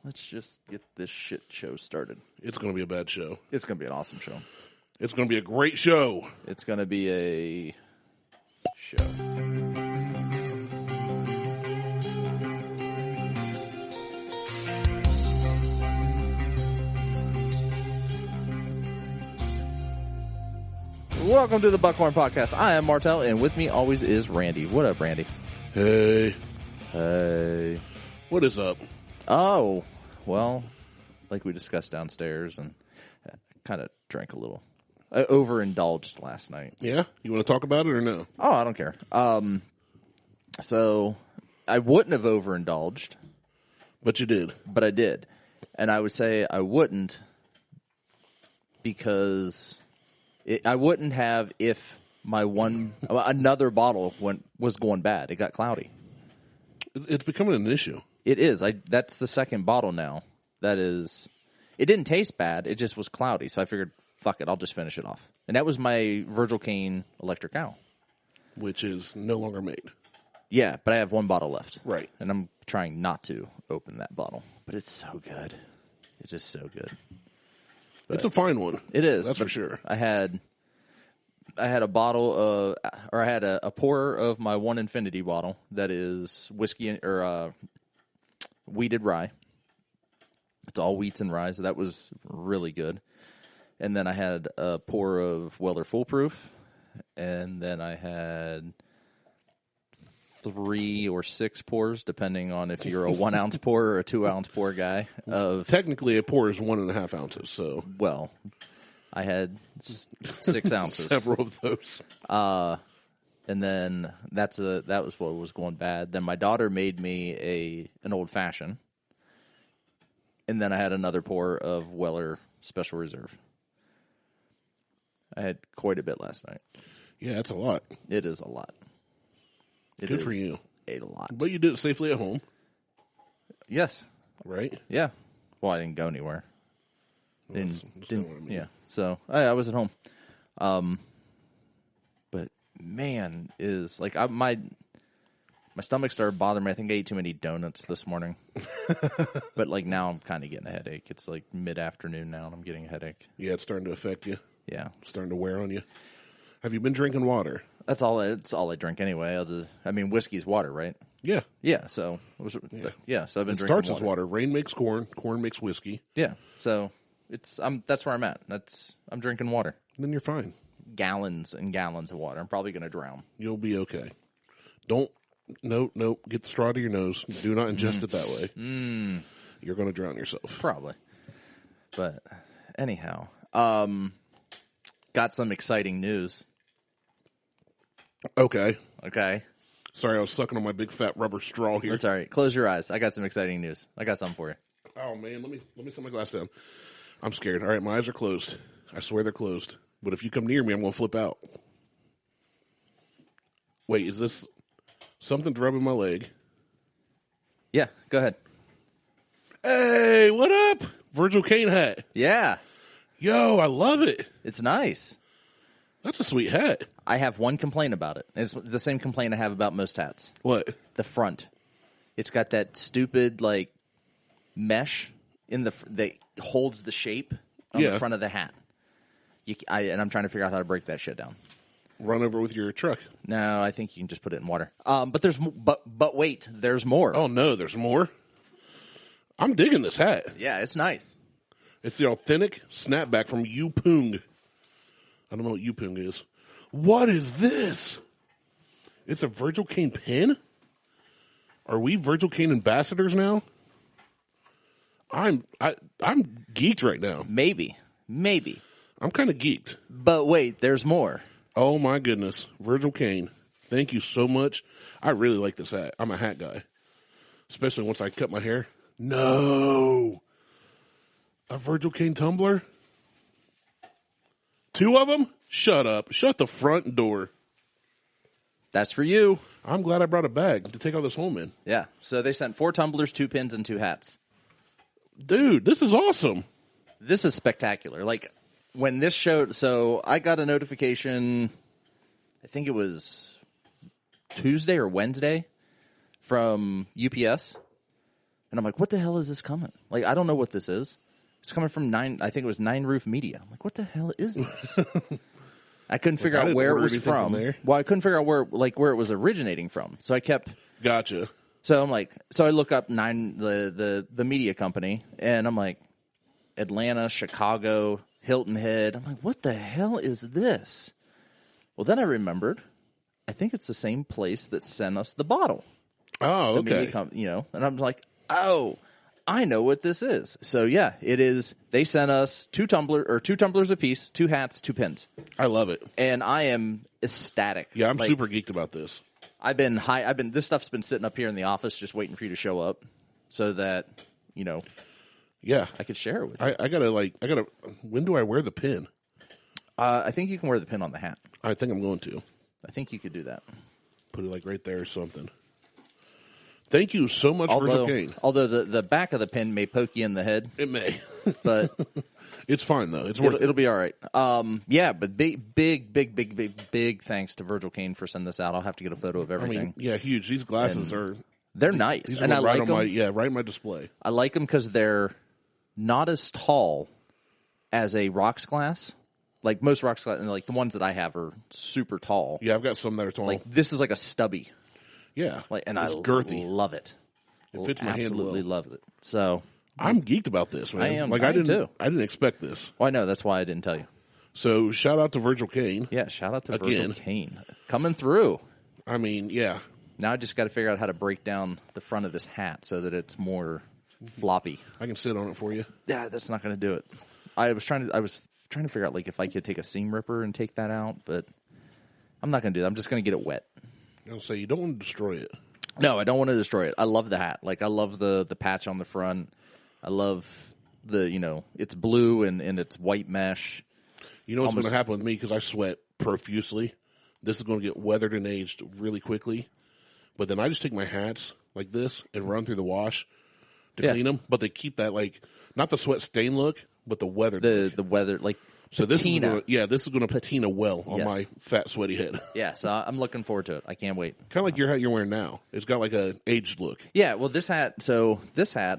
Let's just get this shit show started. It's going to be a bad show. It's going to be an awesome show. It's going to be a great show. It's going to be a show. Welcome to the Buckhorn Podcast. I am Martelle, and with me always is Randy. What up, Randy? Hey. Hey. What is up? Oh, well, like we discussed downstairs, and kind of drank a little. I overindulged last night. Yeah? You want to talk about it or no? Oh, I don't care. So I wouldn't have overindulged. But you did. But I did. And I would say I wouldn't because I wouldn't have if my another bottle was going bad. It got cloudy. It's becoming an issue. It is. That's the second bottle now. It didn't taste bad. It just was cloudy. So I figured, fuck it, I'll just finish it off. And that was my Virgil Cane Electric Owl. Which is no longer made. Yeah, but I have one bottle left. Right. And I'm trying not to open that bottle. But it's so good. It's just so good. But it's a fine one. It is. That's for sure. I had a bottle of, or I had a pour of my One Infinity bottle that is whiskey or wheated rye. It's all wheats and rye, so that was really good. And then I had a pour of Weller Foolproof, and then I had 3 or 6 pours, depending on if you're a 1 ounce pour or a 2 ounce pour guy. Technically, a pour is 1.5 ounces. So, well, I had 6 ounces, several of those. And then that was what was going bad. Then my daughter made me an old fashioned, and then I had another pour of Weller Special Reserve. I had quite a bit last night. Yeah, that's a lot. It is a lot. Good for you. A lot. But you did it safely at home. Yes. Right? Yeah. Well, I didn't go anywhere. That's what I mean. Yeah. So I was at home. But man, is like my stomach started bothering me. I think I ate too many donuts this morning. But like now I'm kind of getting a headache. It's like mid-afternoon now and I'm getting a headache. Yeah, it's starting to affect you. Yeah. It's starting to wear on you. Have you been drinking water? That's all I drink anyway. Whiskey's water, right? Yeah. Yeah, so so I've been drinking starts water. as water. Rain makes corn. Corn makes whiskey. Yeah. So that's where I'm at. I'm drinking water. Then you're fine. Gallons and gallons of water. I'm probably going to drown. You'll be okay. Don't get the straw to your nose. Do not ingest it that way. You're going to drown yourself. Probably. But anyhow, got some exciting news. Okay. Sorry, I was sucking on my big fat rubber straw here. That's all right. Close your eyes. I got some exciting news. I got something for you. Oh man, let me set my glass down. I'm scared. All right, my eyes are closed. I swear they're closed. But if you come near me, I'm going to flip out. Wait, is this something rubbing my leg? Yeah, go ahead. Hey, what up? Virgil Cane hat. Yeah. Yo, I love it. It's nice. That's a sweet hat. I have one complaint about it. It's the same complaint I have about most hats. What? The front. It's got that stupid, like, mesh that holds the shape on the front of the hat. And I'm trying to figure out how to break that shit down. Run over with your truck. No, I think you can just put it in water. But wait, there's more. Oh no, there's more. I'm digging this hat. Yeah, it's nice. It's the authentic snapback from Yupung. I don't know what Yupung is. What is this? It's a Virgil Cane pin? Are we Virgil Cane ambassadors now? I'm geeked right now. Maybe. I'm kind of geeked. But wait, there's more. Oh my goodness. Virgil Cane. Thank you so much. I really like this hat. I'm a hat guy. Especially once I cut my hair. No. A Virgil Cane tumbler? 2 of them? Shut up. Shut the front door. That's for you. I'm glad I brought a bag to take all this home in. Yeah. So they sent 4 tumblers, 2 pins, and 2 hats. Dude, this is awesome. This is spectacular. Like, when this showed, so I got a notification, I think it was Tuesday or Wednesday, from UPS. And I'm like, what the hell is this coming? Like, I don't know what this is. It's coming from I think it was 9 Roof Media. I'm like, what the hell is this? I couldn't figure out where it was from. Well, I couldn't figure out where it was originating from. So I kept. Gotcha. So I'm like, I look up the media company, and I'm like, Atlanta, Chicago, Hilton Head. I'm like, what the hell is this? Well, then I remembered, I think it's the same place that sent us the bottle. Oh, okay. And I'm like, oh, I know what this is. So yeah, it is. They sent us 2 tumblers apiece, 2 hats, 2 pins. I love it, and I am ecstatic. Yeah, I'm super geeked about this. This stuff's been sitting up here in the office, just waiting for you to show up, so that Yeah, I could share it with you. I gotta. When do I wear the pin? I think you can wear the pin on the hat. I think I'm going to. I think you could do that. Put it like right there or something. Thank you so much, Virgil Kane. Although the back of the pin may poke you in the head. It may. But it's fine, though. It'll be all right. Yeah, but big thanks to Virgil Kane for sending this out. I'll have to get a photo of everything. Yeah, huge. These glasses they're nice. These and I like them. Right in my display. I like them because they're not as tall as a rocks glass. Like most rocks glass, like the ones that I have are super tall. Yeah, I've got some that are tall. Like this is like a stubby. Yeah, and it's girthy. Love it. It fits my hand well. Absolutely love it. So I'm geeked about this, man. I am. I didn't expect this. Well, I know. That's why I didn't tell you. So shout out to Virgil Kane. Yeah, shout out to Virgil Kane coming through. I mean, yeah. Now I just got to figure out how to break down the front of this hat so that it's more floppy. I can sit on it for you. Yeah, that's not going to do it. I was trying to figure out like if I could take a seam ripper and take that out, but I'm not going to do that. I'm just going to get it wet. I'll say you don't want to destroy it. No, I don't want to destroy it. I love the hat. Like I love the patch on the front. I love it's blue and it's white mesh. You know what's going to happen with me because I sweat profusely. This is going to get weathered and aged really quickly. But then I just take my hats like this and run through the wash to clean them. But they keep that not the sweat stain look, but the weathered look. The weather So patina. This is going to patina well on my fat, sweaty head. Yeah, so I'm looking forward to it. I can't wait. Kind of like your hat you're wearing now. It's got like an aged look. Yeah, well, this hat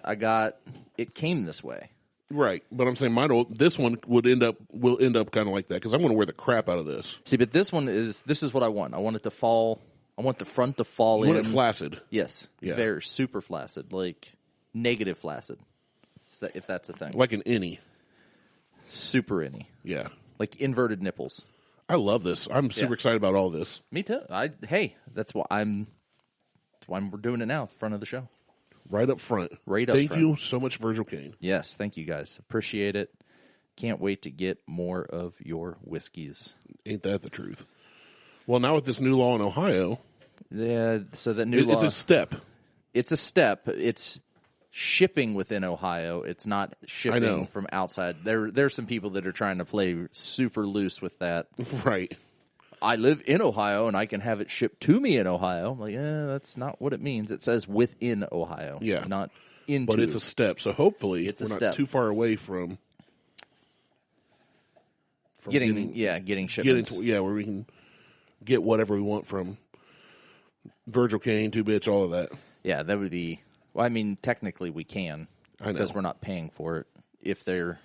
I got. It came this way. Right, but I'm saying this one will end up kind of like that because I'm going to wear the crap out of this. See, but this is what I want. I want it to fall. I want the front to fall in. You want it flaccid. Yes, very super flaccid, like negative flaccid. If that's a thing, like an innie. Super innie. Yeah. Like inverted nipples. I love this. I'm super excited about all this. Me too. That's why we're doing it now, front of the show. Right up front. Thank you so much, Virgil Kane. Yes, thank you guys. Appreciate it. Can't wait to get more of your whiskeys. Ain't that the truth? Well, now with this new law in Ohio. Yeah, so that new law. It's a step. It's a step. It's shipping within Ohio. It's not shipping from outside. There's some people that are trying to play super loose with that. Right. I live in Ohio and I can have it shipped to me in Ohio. I'm like, that's not what it means. It says within Ohio. Yeah. Not into. But it's a step. So hopefully we're not too far away from getting shipments. Where we can get whatever we want from Virgil Kane, 2Bitch, all of that. Yeah, that would be. Well, I mean, technically we can because we're not paying for it if they're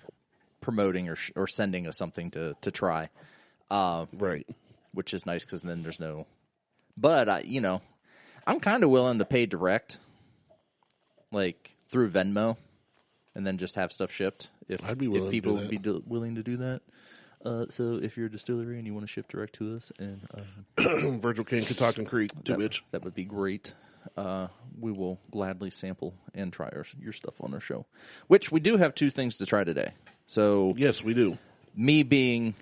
promoting or sending us something to try. Right. Which is nice because then there's no. But I'm kind of willing to pay direct, like through Venmo, and then just have stuff shipped. I'd be willing. If people to do that. would be willing to do that. So if you're a distillery and you want to ship direct to us, and Virgil Kane, Catoctin Creek, 2Bitch, that would be great. We will gladly sample and try your stuff on our show. Which we do have 2 things to try today. So yes, we do. Me being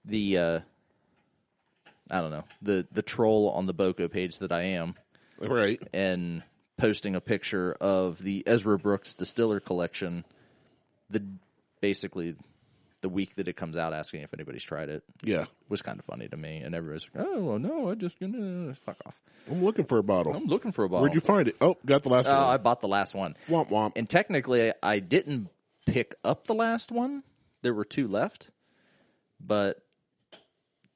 the the troll on the Boko page that I am, right, and posting a picture of the Ezra Brookes Distiller Collection, basically the week that it comes out, asking if anybody's tried it. Yeah, was kind of funny to me, and everybody's like, "Oh well, no, I just fuck off." I'm looking for a bottle. Where'd you find it? Oh, got the last one. I bought the last one. Womp womp. And technically, I didn't pick up the last one. There were 2 left, but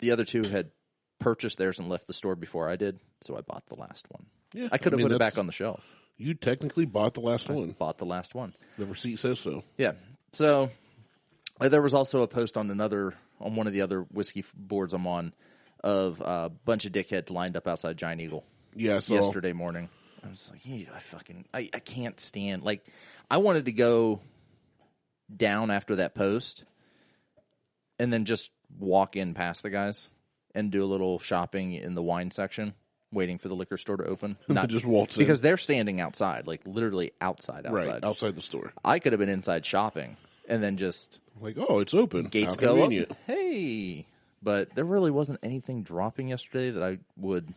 the other 2 had purchased theirs and left the store before I did, so I bought the last one. Yeah, I could have put it back on the shelf. You technically bought the last one. Bought the last one. The receipt says so. Yeah. So there was also a post on one of the other whiskey boards I'm on of a bunch of dickheads lined up outside Giant Eagle. Yeah, so yesterday morning. I was like, I can't stand. Like, I wanted to go down after that post and then just walk in past the guys and do a little shopping in the wine section, waiting for the liquor store to open. Not just waltz in. Because they're standing outside, like literally outside. Right, outside the store. I could have been inside shopping and then just like, oh, it's open. Gates go up. Hey, but there really wasn't anything dropping yesterday that I would.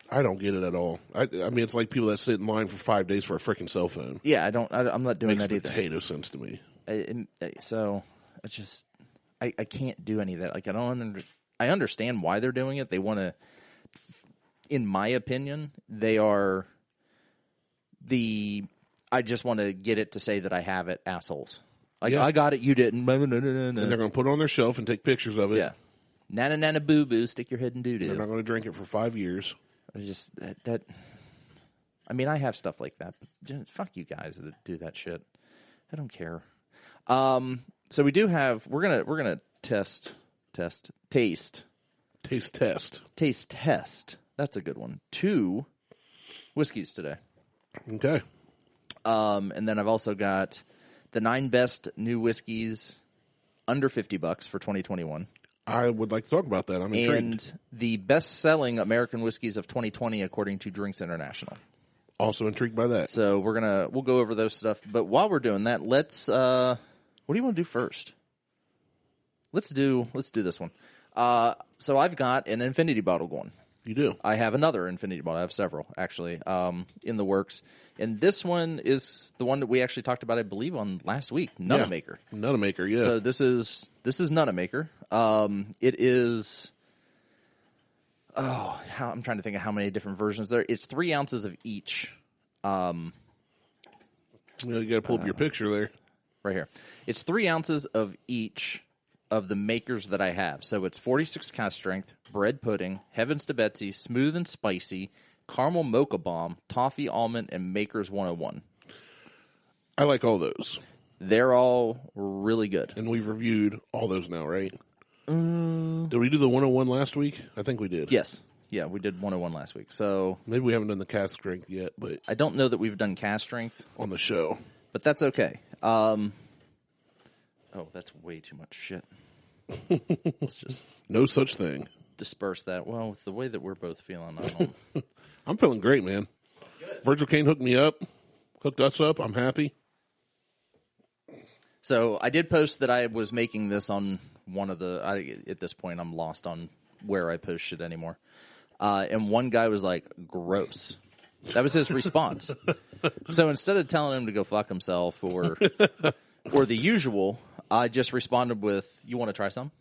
I don't get it at all. I mean, it's like people that sit in line for 5 days for a freaking cell phone. Yeah, I'm not doing that either. Makes potato sense to me. So it's just I can't do any of that. Like I understand why they're doing it. They want to. In my opinion, they are I just want to get it to say that I have it, assholes. Like, yeah. I got it, you didn't. And they're going to put it on their shelf and take pictures of it. Yeah. Nana nana boo boo, stick your head in doo doo. They're not going to drink it for 5 years. Just that. I mean, I have stuff like that, but just, fuck you guys that do that shit. I don't care. So we do have. We're gonna taste test. That's a good one. 2 whiskeys today. Okay. And then I've also got the 9 best new whiskeys under $50 for 2021. I would like to talk about that. I'm intrigued. And the best-selling American whiskeys of 2020 according to Drinks International. Also intrigued by that. So we'll go over those stuff. But while we're doing that, let's what do you want to do first? Let's do this one. So I've got an infinity bottle going. You do? I have another infinity bottle. I have several, actually, in the works. And this one is the one that we actually talked about, I believe, on last week, Nunamaker. Yeah. Nunamaker, yeah. So this is Nunamaker. It is, I'm trying to think of how many different versions there. It's 3 ounces of each. You got to pull up your picture there. Right here. It's 3 ounces of each of the makers that I have. So it's 46 cast strength, bread pudding, Heavens to Betsy, smooth and spicy, caramel mocha bomb, toffee almond, and Maker's 101. I like all those. They're all really good. And we've reviewed all those now, right? Did we do the 101 last week? I think we did. Yes. Yeah, we did 101 last week. So maybe we haven't done the cast strength yet, but I don't know that we've done cast strength on the show. But that's okay. That's way too much shit. Let's just no such thing. Disperse that. Well, with the way that we're both feeling, I don't. I'm feeling great, man. Good. Virgil Kane hooked us up. I'm happy. So I did post that I was making this on one of the. At this point, I'm lost on where I post shit anymore. And one guy was like, "Gross." That was his response. So instead of telling him to go fuck himself or the usual, I just responded with, "You want to try some?"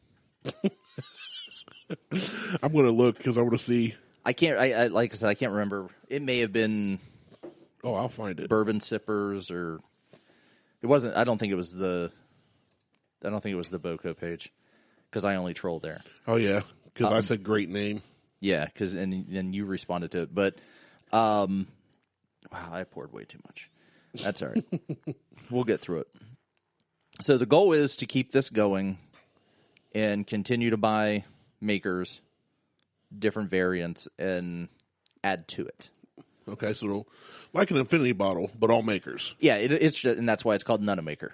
I'm going to look because I want to see. I can't. I like I said, I can't remember. It may have been. Oh, I'll find it. Bourbon Sippers, or it wasn't. I don't think it was the Boco page because I only trolled there. Oh yeah, because I said great name. Yeah, because and then you responded to it, but wow, I poured way too much. That's all right. We'll get through it. So the goal is to keep this going and continue to buy makers, different variants, and add to it. Okay, so like an infinity bottle, but all makers. Yeah, it's just, and that's why it's called Nunamaker.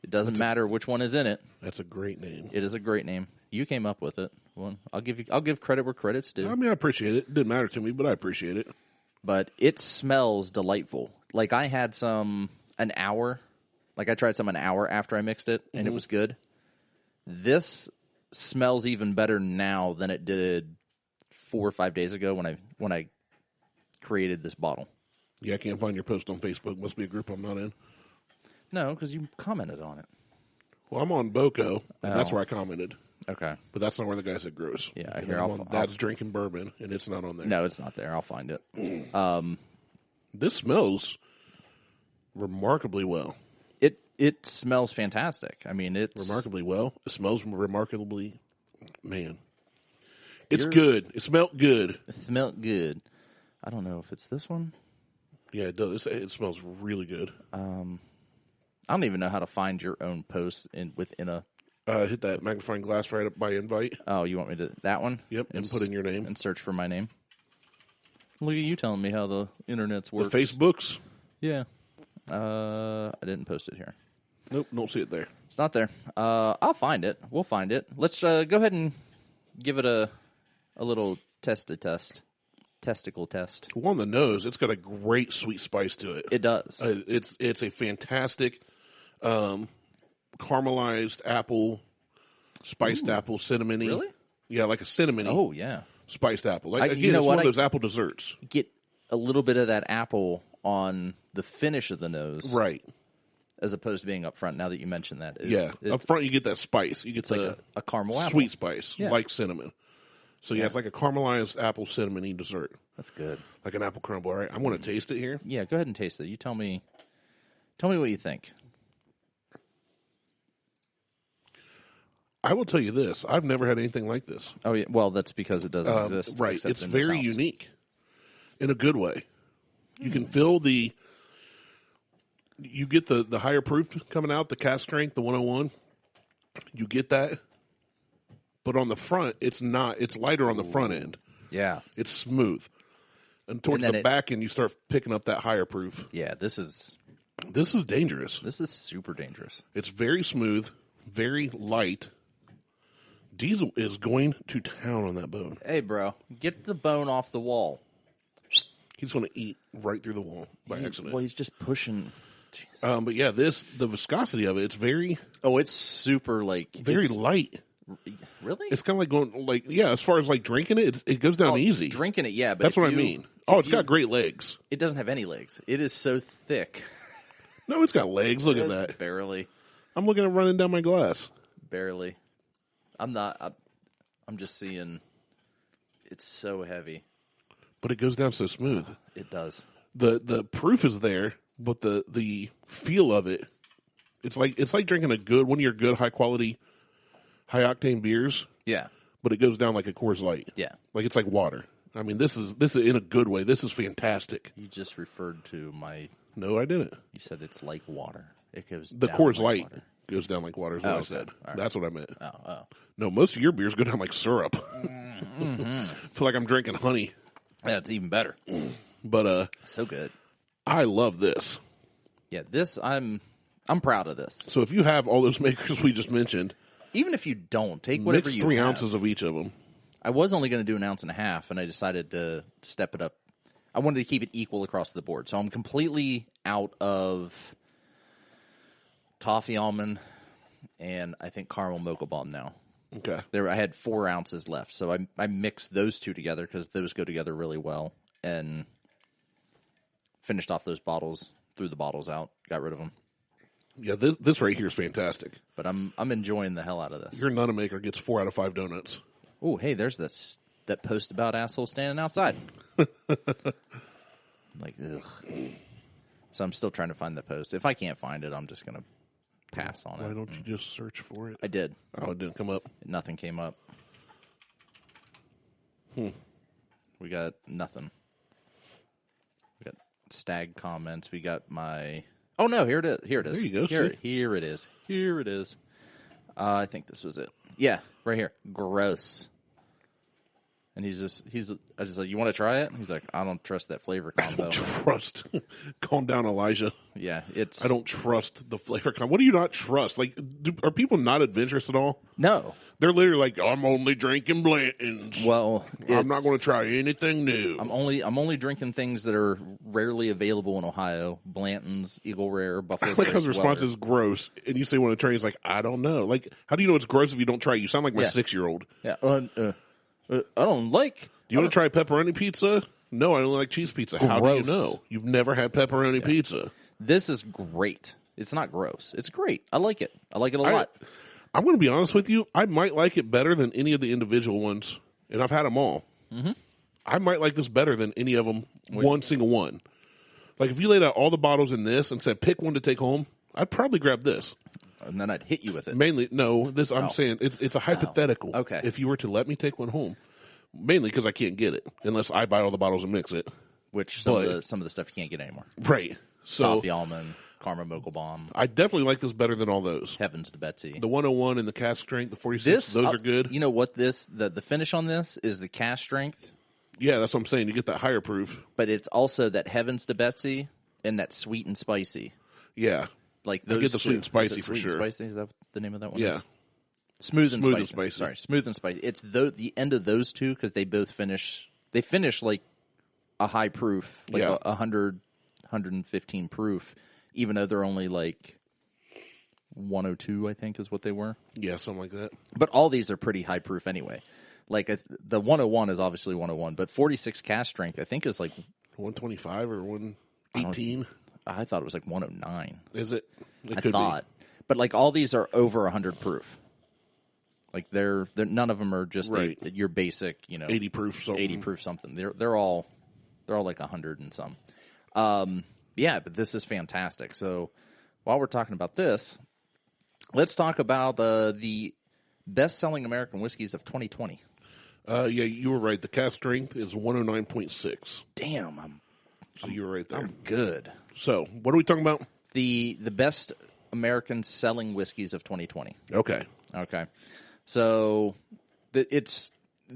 It doesn't matter which one is in it. That's a great name. It is a great name. You came up with it. Well, I'll give credit where credit's due. I mean, I appreciate it. It didn't matter to me, but I appreciate it. But it smells delightful. Like I had some an hour. Like I tried some an hour after I mixed it, and it was good. This smells even better now than it did 4 or 5 days ago when I created this bottle. Yeah, I can't find your post on Facebook. Must be a group I'm not in. No, because you commented on it. Well, I'm on Boco, and that's where I commented. Okay. But that's not where the guy said gross. Yeah, Dad's drinking bourbon, and it's not on there. No, it's not there. I'll find it. This smells remarkably well. It smells fantastic. I mean, it's... Remarkably well. It smells remarkably... Man. It's good. It smelled good. It smelled good. I don't know if it's this one. Yeah, it does. It smells really good. I don't even know how to find your own post within a. Hit that magnifying glass right up by invite. Oh, you want me to that one? Yep, and put in your name and search for my name. Look at you telling me how the internet's works. The Facebooks. Yeah, I didn't post it here. Nope, don't see it there. It's not there. I'll find it. We'll find it. Let's go ahead and give it a little testicle test. Well, on the nose, it's got a great sweet spice to it. It does. It's a fantastic caramelized apple, spiced apple, cinnamony. Really? Yeah, like a cinnamony. Oh, yeah. Spiced apple. Like, again, you know it's what? one of those apple desserts. Get a little bit of that apple on the finish of the nose. Right. As opposed to being up front, now that you mention that. Up front you get that spice. You get like a caramel apple. Sweet spice, Yeah. like cinnamon. So, it's like a caramelized apple cinnamony dessert. That's good. Like an apple crumble. All right, I'm going to taste it here. Yeah, go ahead and taste it. You tell me what you think. I will tell you this. I've never had anything like this. Oh, yeah. Well, that's because it doesn't exist. Right. except It's in this very house. unique in a good way. You can feel you get the higher proof coming out, the cast strength, the 101. You get that. But on the front, it's not. It's lighter on the front end. Yeah. It's smooth. And towards the back end, you start picking up that higher proof. Yeah, this is dangerous. This is super dangerous. It's very smooth, very light. Diesel is going to town on that bone. Hey, bro, get the bone off the wall. He's going to eat right through the wall by accident. Well, he's just pushing. But yeah, the viscosity of it, it's very... Oh, it's super, very light. Really? It's kind of like going, as far as drinking it, it goes down easy. Drinking it, yeah. But that's what I mean. Oh, it's got great legs. It doesn't have any legs. It is so thick. No, it's got legs. Look at that. Barely. I'm looking at running down my glass. Barely. I'm not. I'm just seeing. It's so heavy. But it goes down so smooth. It does. The proof is there, but the feel of it, it's like drinking one of your good high quality, high octane beers. Yeah. But it goes down like a Coors Light. Yeah. Like it's like water. I mean, this is in a good way. This is fantastic. You just referred to my. No, I didn't. You said it's like water. It goes. The down Coors like Light water. goes down like water. Is what I said. Right. That's what I meant. Oh. No, most of your beers go down like syrup. Mm-hmm. Feel like I'm drinking honey. Yeah, it's even better. But so good. I love this. Yeah, this I'm proud of this. So if you have all those makers we just mentioned, even if you don't, take whatever mix you 3 have. ounces of each of them. I was only going to do 1.5 ounces, and I decided to step it up. I wanted to keep it equal across the board, so I'm completely out of toffee almond and I think caramel mocha bomb now. Okay. I had 4 ounces left, so I mixed those two together because those go together really well, and finished off those bottles, threw the bottles out, got rid of them. Yeah, this right here is fantastic. But I'm enjoying the hell out of this. Your Nunamaker gets 4 out of 5 donuts. Oh, hey, there's that post about assholes standing outside. Like, ugh. So I'm still trying to find the post. If I can't find it, I'm just going to pass on it. Why don't you just search for it? I did. Oh, it didn't come up. Nothing came up. We got nothing. We got stag comments. We got my... Oh, no, here it is. Here it is. There you go. Here it is. Here it is. I think this was it. Yeah, right here. Gross. And I just like, you want to try it? He's like, I don't trust that flavor combo. I don't trust. Calm down, Elijah. Yeah, I don't trust the flavor combo. What do you not trust? Like, are people not adventurous at all? No. They're literally like, I'm only drinking Blanton's. Well, I'm not going to try anything new. I'm only drinking things that are rarely available in Ohio. Blanton's, Eagle Rare, Buffalo. Like his response is gross, and you say want to try. He's like, I don't know. Like, how do you know it's gross if you don't try? You sound like my 6-year-old. Yeah. I don't like. Do you want to try pepperoni pizza? No, I only like cheese pizza. Gross. How do you know? You've never had pepperoni pizza. This is great. It's not gross. It's great. I like it. I like it a lot. I'm going to be honest with you. I might like it better than any of the individual ones, and I've had them all. Mm-hmm. I might like this better than any of them, one single one. Like, if you laid out all the bottles in this and said, pick one to take home, I'd probably grab this. And then I'd hit you with it. Mainly, no, I'm saying it's a hypothetical. Oh, okay. If you were to let me take one home. Mainly because I can't get it unless I buy all the bottles and mix it. which some of the stuff you can't get anymore. Right. So Coffee almond, Karma Mocha Bomb. I definitely like this better than all those. Heavens to Betsy. The 101 and the cask strength, the 46, those are good. You know what the finish on this is the cask strength. Yeah, that's what I'm saying. You get that higher proof. But it's also that Heavens to Betsy and that sweet and spicy. Yeah. Like those I get the sweet and spicy sweet for sure. And spicy? Is that the name of that one? Yeah. Smooth and spicy. spicy. Sorry, smooth and spicy. It's the end of those two because they both finish. They finish like a high proof, like 100, 115 proof, even though they're only like 102, I think, is what they were. Yeah, something like that. But all these are pretty high proof anyway. Like the 101 is obviously 101, but 46 cask strength, I think, is like 125 or 118. I thought it was like 109. Is it? I thought. But like all these are over 100 proof. Like they're none of them are just your basic, 80 proof something. 80 proof something. They're all like 100 and some. Yeah, but this is fantastic. So while we're talking about this, let's talk about the best-selling American whiskeys of 2020. Yeah, you were right. The cask strength is 109.6. Damn, So you were right there. I'm good. So what are we talking about? The best American selling whiskeys of 2020. Okay. So it's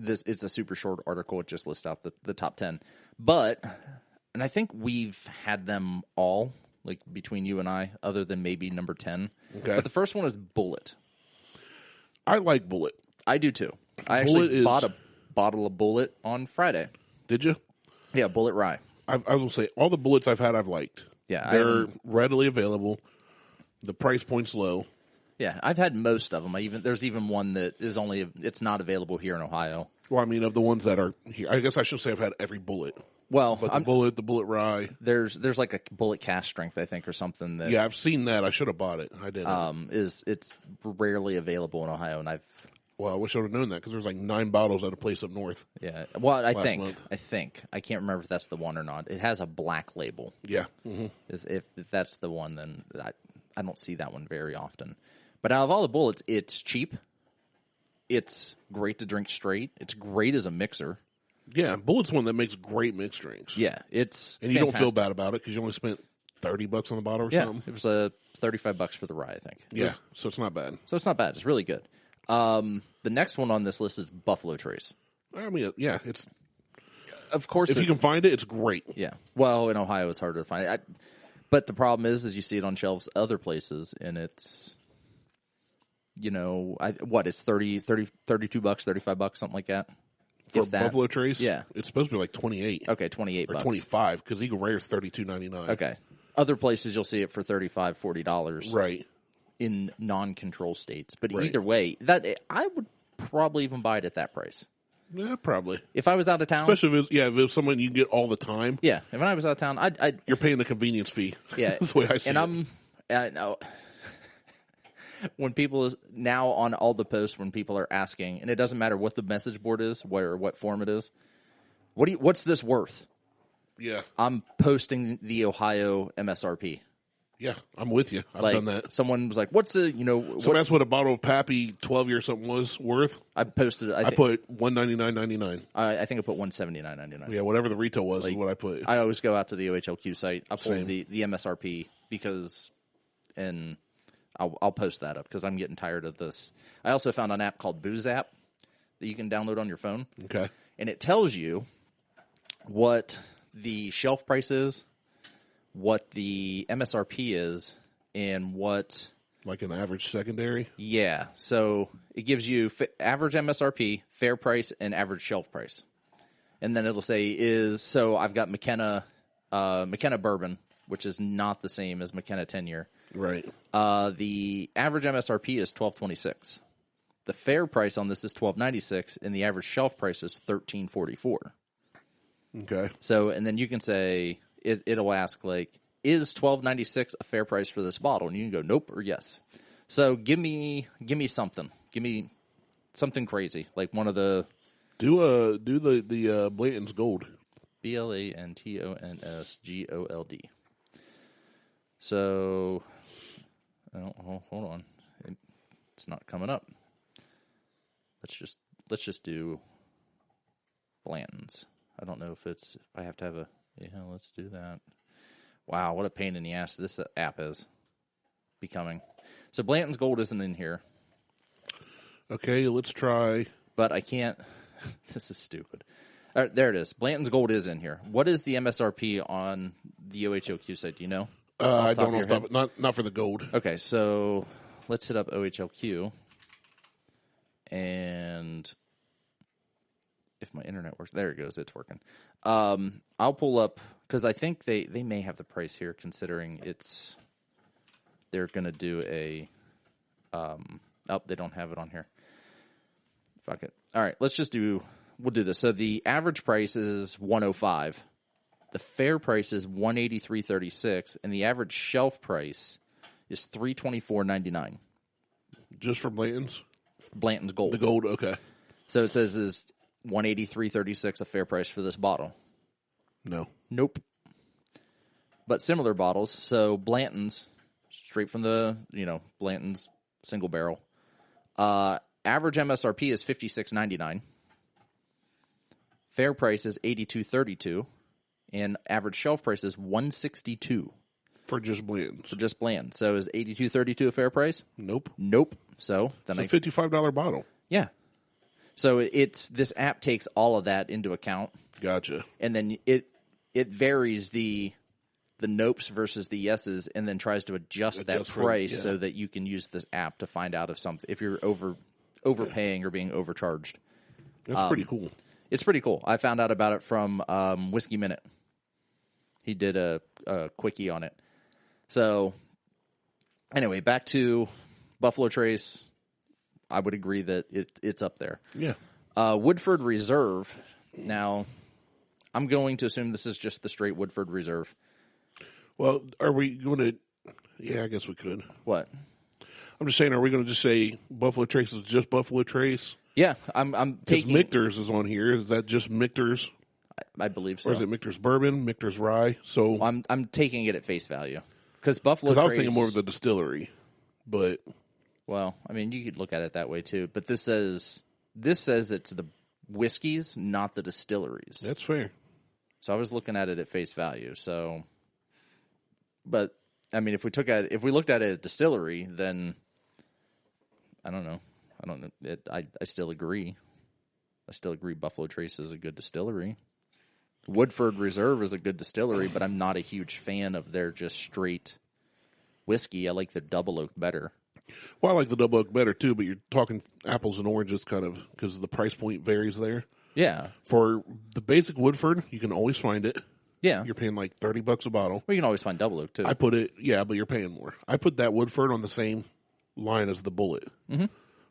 a super short article. It just lists out the top 10. And I think we've had them all, like between you and I, other than maybe number 10. Okay. But the first one is Bullet. I like Bullet. I do too. I actually bought a bottle of Bullet on Friday. Did you? Yeah, Bullet Rye. I was going to say, all the Bullets I've had, I've liked. Yeah. They're readily available. The price point's low. Yeah, I've had most of them. There's even one that it's not available here in Ohio. Well, I mean, of the ones that are here, I guess I should say I've had every Bullet. Well, But the Bullet Rye. There's like a Bullet cask strength, I think, or something that. Yeah, I've seen that. I should have bought it. I didn't. It's rarely available in Ohio, and Well, I wish I would have known that because there's like 9 bottles at a place up north. Yeah. Well, I month. think I can't remember if that's the one or not. It has a black label. Yeah. Mm-hmm. If that's the one, then I don't see that one very often. But out of all the Bullets, it's cheap. It's great to drink straight. It's great as a mixer. Yeah, Bullet's one that makes great mixed drinks. Yeah, it's and you don't feel bad about it because you only spent $30 on the bottle or something. It was $35 for the rye, I think. So it's not bad. So it's not bad. It's really good. The next one on this list is Buffalo Trace. I mean, yeah, it's of course if you can find it, it's great. Yeah. Well, in Ohio, it's harder to find it. But the problem is you see it on shelves other places, and it's it's $32, $35, something like that. For Buffalo Trace? Yeah. It's supposed to be like 28. Okay, $28. Or 25, because Eagle Rare is $32.99. Okay. Other places you'll see it for $35, $40. Right. In non-control states. But either way, I would probably even buy it at that price. Yeah, probably. If I was out of town. Especially if it's someone you get all the time. Yeah. If I was out of town, I'd you're paying the convenience fee. Yeah. That's the way I see it. And I know. When people now on all the posts, when people are asking, and it doesn't matter what the message board is, what form it is, what's this worth? Yeah, I'm posting the Ohio MSRP. Yeah, I'm with you. I've done that. Someone was like, "What's the So that's what a bottle of Pappy 12 year something was worth. I posted. I put $199.99. I think I put $179.99. Yeah, whatever the retail was is what I put. I always go out to the OHLQ site. I pull the MSRP and I'll post that up because I'm getting tired of this. I also found an app called Booze App that you can download on your phone. Okay. And it tells you what the shelf price is, what the MSRP is, and what... Like an average secondary? Yeah. So it gives you average MSRP, fair price, and average shelf price. And then it'll say so I've got McKenna Bourbon, which is not the same as McKenna 10-year. Right. The average MSRP is $12.26. The fair price on this is $12.96, and the average shelf price is $13.44. Okay. So, and then you can say it'll ask like, is $12.96 a fair price for this bottle? And you can go nope or yes. So give me something. Give me something crazy like one of the do the Blanton's Gold. BLANTONSGOLD. So, hold on, it's not coming up. Let's just do Blanton's. I don't know if I have to have a Yeah, let's do that. Wow, what a pain in the ass this app is becoming. So Blanton's Gold isn't in here. Okay, let's try. But I can't. This is stupid. All right, there it is. Blanton's Gold is in here. What is the MSRP on the OHLQ site? Do you know? I don't know. Not for the gold. Okay, so let's hit up OHLQ. And if my internet works, there it goes. It's working. I'll pull up, because I think they may have the price here, considering they're going to do a, they don't have it on here. Fuck it. All right, we'll do this. So the average price is $105. The fair price is $183.36, and the average shelf price is $324.99. Just for Blanton's? Blanton's Gold. The gold, okay. So it says is $183.36 a fair price for this bottle? No. Nope. But similar bottles. So Blanton's, straight from the Blanton's single barrel. Average MSRP is $56.99. Fair price is $82.32, and average shelf price is $162 for just Blanton's. For just Bland. So is $82.32 a fair price? Nope. So then it's a $55 bottle. Yeah. So this app takes all of that into account. Gotcha. And then it varies the nopes versus the yeses, and then tries to adjust that price so that you can use this app to find out if you're overpaying or being overcharged. That's pretty cool. It's pretty cool. I found out about it from Whiskey Minute. He did a quickie on it. So anyway, back to Buffalo Trace. I would agree that it's up there. Yeah. Woodford Reserve. Now, I'm going to assume this is just the straight Woodford Reserve. Well, are we going to... Yeah, I guess we could. What? I'm just saying, are we going to just say Buffalo Trace is just Buffalo Trace? Yeah, I'm taking... Michter's is on here. Is that just Michter's? I believe so. Or is it Michter's Bourbon, Michter's Rye? So I'm taking it at face value. Because Buffalo Trace... I was thinking more of the distillery, but... Well, I mean, you could look at it that way, too. But this says it's the whiskeys, not the distilleries. That's fair. So I was looking at it at face value. So, but, I mean, if we looked at it at distillery, then... I don't know. I still agree. I still agree Buffalo Trace is a good distillery. Woodford Reserve is a good distillery, but I'm not a huge fan of their just straight whiskey. I like the double oak better. Well, I like the double oak better too, but you're talking apples and oranges kind of because the price point varies there. Yeah. For the basic Woodford, you can always find it. Yeah. You're paying like $30 a bottle. Well, you can always find double oak too. but you're paying more. I put that Woodford on the same line as the Bullet. Mm-hmm.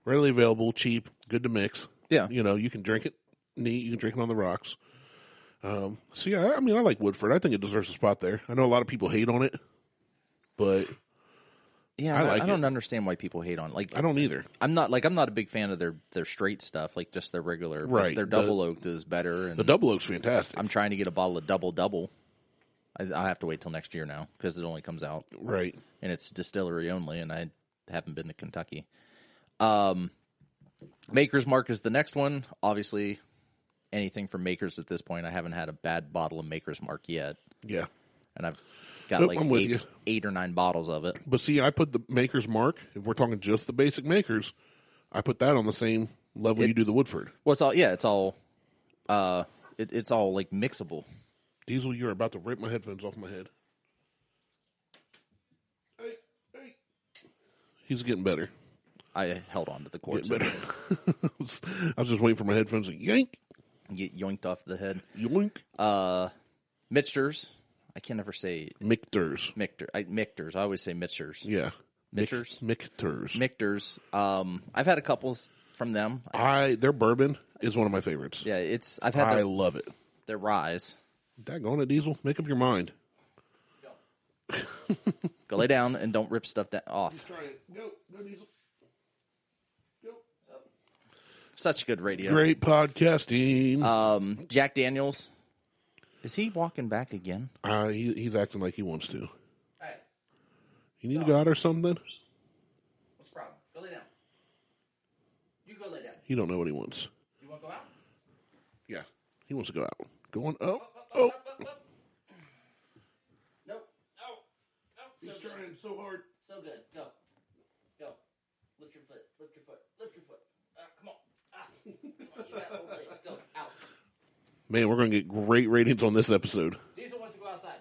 Readily available, cheap, good to mix. Yeah. You can drink it neat. You can drink it on the rocks. I like Woodford. I think it deserves a spot there. I know a lot of people hate on it, but yeah, I don't understand why people hate on it. Like, I don't either. I'm not a big fan of their straight stuff, like just their regular. Right. Their double oak is better. And the double oak's fantastic. I'm trying to get a bottle of double. I have to wait till next year now because it only comes out right, and it's distillery only, and I haven't been to Kentucky. Maker's Mark is the next one. Obviously, anything from Maker's at this point. I haven't had a bad bottle of Maker's Mark yet. Yeah. And I've got eight or 9 bottles of it. But see, I put the Maker's Mark, if we're talking just the basic Maker's, I put that on the same level you do the Woodford. Well, it's all like mixable. Diesel, you're about to rip my headphones off my head. Hey. He's getting better. I held on to the cord. Better. I was just waiting for my headphones to yank. Get yoinked off the head. Yoink. Michters. I can never say Michters. Michters. I always say Michters. Yeah. Michters. Michters. I've had a couple from them. Their bourbon is one of my favorites. Yeah, I love it. Their Rise. Daggone it, Diesel. Make up your mind. Go lay down and don't rip stuff off. Try it. Go, Diesel. Go. Such good radio. Great podcasting. Jack Daniels. Is he walking back again? He's acting like he wants to. Hey. You need to go out or something? What's the problem? Go lay down. You go lay down. He don't know what he wants. You want to go out? Yeah. He wants to go out. Going up. Up. He's trying so hard. So good. Go. Lift your foot. Come on. Come on. You got both legs. Go. Out. Man, we're going to get great ratings on this episode. These are ones to go outside.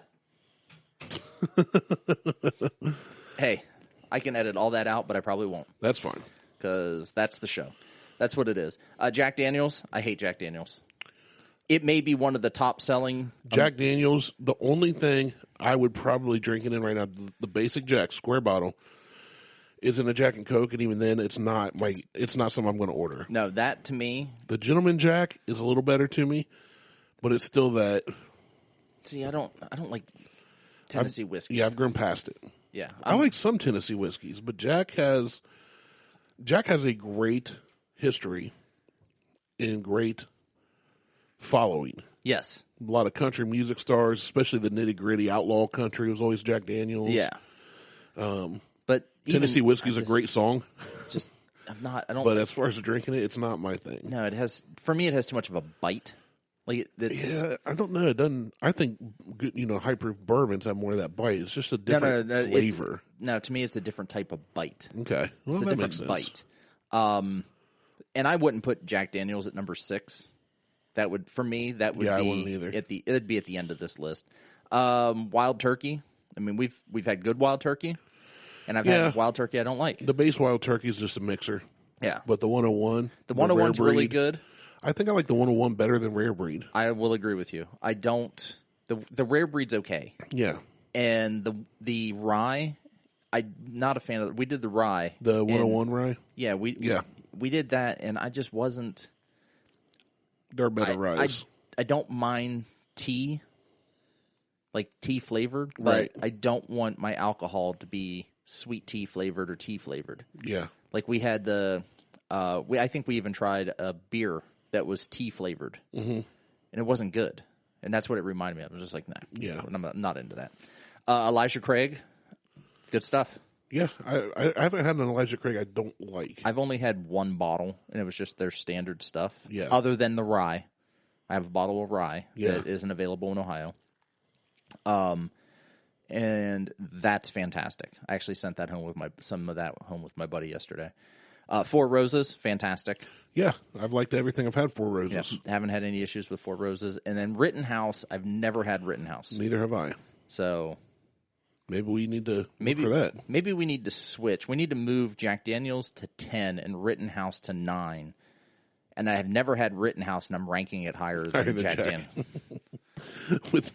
Hey, I can edit all that out, but I probably won't. That's fine. Because that's the show. That's what it is. Jack Daniels, I hate Jack Daniels. It may be one of the top selling. Jack Daniels, the only thing I would probably drink it in right now, the basic Jack square bottle, is in a Jack and Coke, and even then, it's not something I'm going to order. No, that to me, the Gentleman Jack is a little better to me, but it's still that. See, I don't like Tennessee whiskey. Yeah, I've grown past it. Yeah, I like some Tennessee whiskeys, but Jack has a great history and great following. Yes. A lot of country music stars, especially the nitty gritty outlaw country, was always Jack Daniels. Yeah. But Tennessee whiskey is a great song. I don't. But as far as drinking it, it's not my thing. No, for me, it has too much of a bite. Like yeah, I don't know. It doesn't. I think good, high proof bourbons have more of that bite. It's just a different flavor. No, to me, it's a different type of bite. Okay, well, it's a that different makes sense. bite. And I wouldn't put Jack Daniels at number 6. That would, for me, that would be I wouldn't either. It'd be at the end of this list. Wild Turkey. I mean, we've had good Wild Turkey, and I've had Wild Turkey I don't like. The base Wild Turkey is just a mixer. Yeah, but the 101, the 101's really good. I think I like the 101 better than Rare Breed. I will agree with you. I don't. The Rare Breed's okay. Yeah, and the rye, I'm not a fan of. We did the rye, the 101 rye. Yeah, we did that, and I just wasn't. They're better ryes. I don't mind tea, like tea flavored, but right. I don't want my alcohol to be sweet tea flavored or tea flavored. Yeah, like we had I think we even tried a beer that was tea flavored, and it wasn't good. And that's what it reminded me of. I was just like, nah, I'm not into that. Elijah Craig, good stuff. Yeah, I haven't had an Elijah Craig I don't like. I've only had one bottle, and it was just their standard stuff. Yeah. Other than the rye. I have a bottle of rye that isn't available in Ohio. And that's fantastic. I actually sent that home with some of that home with my buddy yesterday. Four Roses, fantastic. Yeah, I've liked everything I've had Four Roses. Yeah, haven't had any issues with Four Roses. And then Rittenhouse, I've never had Rittenhouse. Neither have I. So maybe we need to look for that. Maybe we need to switch. We need to move Jack Daniels to 10 and Rittenhouse to 9. And I have never had Rittenhouse, and I'm ranking it higher than Jack Daniels.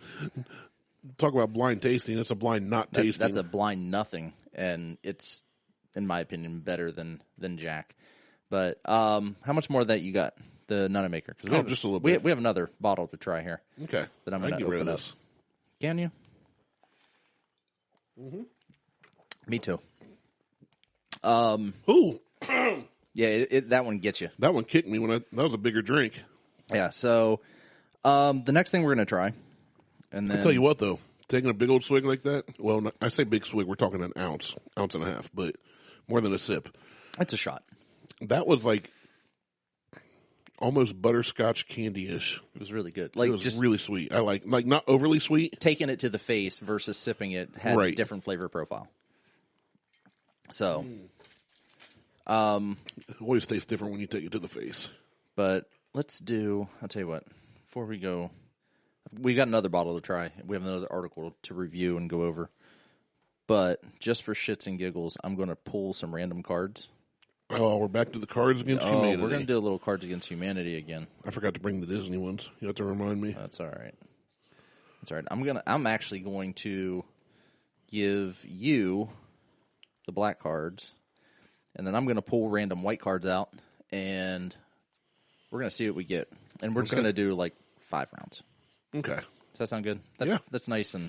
Talk about blind tasting. It's a blind not tasting. That's a blind nothing, and it's, in my opinion, better than Jack. But how much more of that you got? The Nunamaker? Just a little bit. We have another bottle to try here. Okay. That I'm going to open up. Can you? Mm-hmm. Me too. Ooh. Yeah, that one gets you. That one kicked me that was a bigger drink. Yeah, so the next thing we're going to try, and then I'll tell you what, though, taking a big old swig like that, well, I say big swig, we're talking an ounce and a half, but more than a sip. It's a shot. That was like almost butterscotch candy-ish. It was really good. Like, it was just really sweet. I like not overly sweet. Taking it to the face versus sipping it had a different flavor profile. So... it always tastes different when you take it to the face. But I'll tell you what, before we go, we got another bottle to try. We have another article to review and go over. But just for shits and giggles, I'm going to pull some random cards. Oh, we're back to the Cards Against Humanity. We're going to do a little Cards Against Humanity again. I forgot to bring the Disney ones. You have to remind me. That's all right. That's all right. I'm actually going to give you the black cards. And then I'm going to pull random white cards out, and we're going to see what we get. And we're just going to do, 5 rounds. Okay. Does that sound good? That's nice and...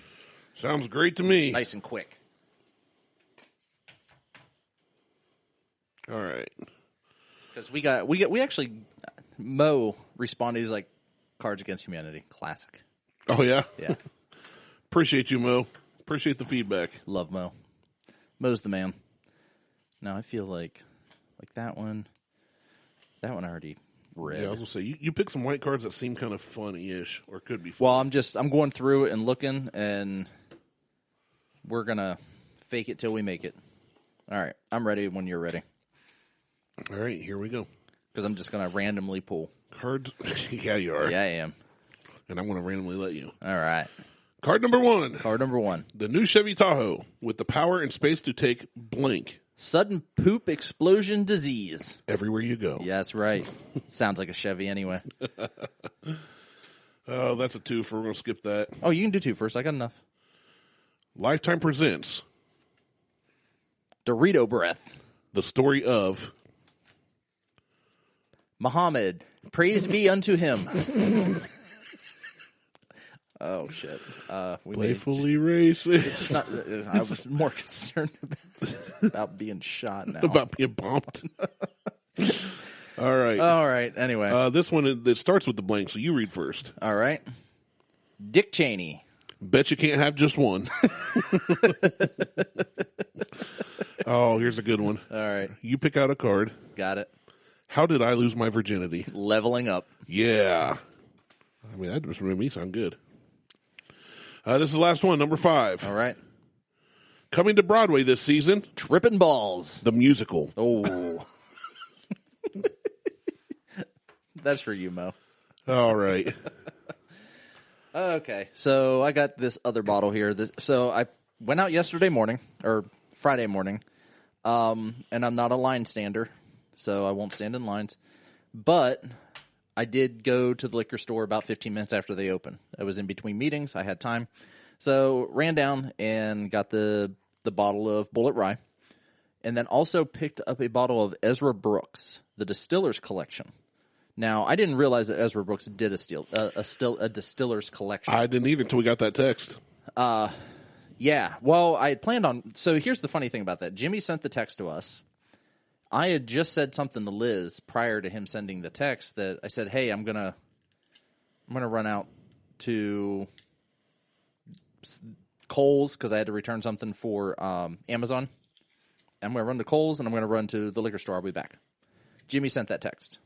Sounds great to me. Nice and quick. All right. Because we actually... Mo responded, he's like, Cards Against Humanity. Classic. Oh, yeah? Yeah. Appreciate you, Mo. Appreciate the feedback. Love Mo. Mo's the man. No, I feel like that one I already read. Yeah, I was going to say, you picked some white cards that seem kind of funny-ish, or could be funny. Well, I'm going through it and looking, and we're going to fake it till we make it. All right. I'm ready when you're ready. All right, here we go. Because I'm just going to randomly pull. Cards. Yeah, you are. Yeah, I am. And I'm going to randomly let you. All right. Card number 1. Card number 1. The new Chevy Tahoe with the power and space to take blank. Sudden poop explosion disease. Everywhere you go. Yeah, that's right. Sounds like a Chevy anyway. Oh, that's a 2 for. We're going to skip that. Oh, you can do 2 first. I got enough. Lifetime presents Dorito breath. the story of Muhammad. Praise be unto him. Oh, shit. We playfully racist. It's not, I was more concerned about being shot now. About being bombed. All right. All right. Anyway. This one, it starts with the blank, so you read first. All right. Dick Cheney. Bet you can't have just one. Oh, here's a good one. All right. You pick out a card. Got it. How did I lose my virginity? Leveling up. Yeah. I mean, that just made me sound good. This is the last one, number 5. All right. Coming to Broadway this season, Trippin' Balls. the musical. Oh. That's for you, Mo. All right. Okay. So I got this other bottle here. So I went out yesterday morning, or Friday morning, and I'm not a line stander, so I won't stand in lines. But I did go to the liquor store about 15 minutes after they opened. I was in between meetings. I had time. So ran down and got the bottle of Bullet Rye, and then also picked up a bottle of Ezra Brookes, the Distiller's Collection. Now, I didn't realize that Ezra Brookes did a Distiller's Collection. I didn't either until we got that text. Yeah. Well, I had planned on... So here's the funny thing about that. Jimmy sent the text to us. I had just said something to Liz prior to him sending the text that I said, hey, I'm gonna run out to Kohl's because I had to return something for Amazon. I'm going to run to Kohl's and I'm going to run to the liquor store. I'll be back. Jimmy sent that text.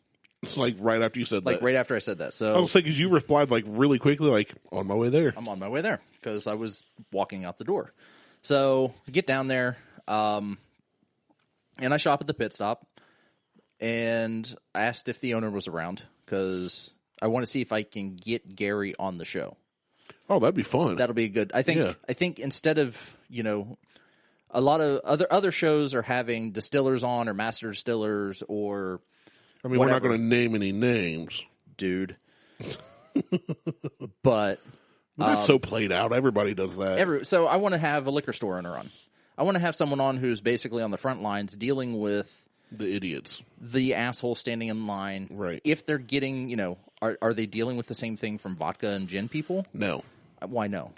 It's like right after you said that. Like right after I said that. So I was thinking you replied like really quickly, like on my way there. I'm on my way there because I was walking out the door. So I get down there, and I shop at the pit stop, and I asked if the owner was around because I want to see if I can get Gary on the show. Oh, that'd be fun. That'll be good. I think instead of, a lot of other shows are having distillers on or master distillers or I mean, whatever. We're not going to name any names, dude. But that's so played out. Everybody does that. So I want to have a liquor store owner on. I want to have someone on who's basically on the front lines dealing with the idiots, the assholes standing in line. Right. If they're getting, are they dealing with the same thing from vodka and gin people? No. Why no?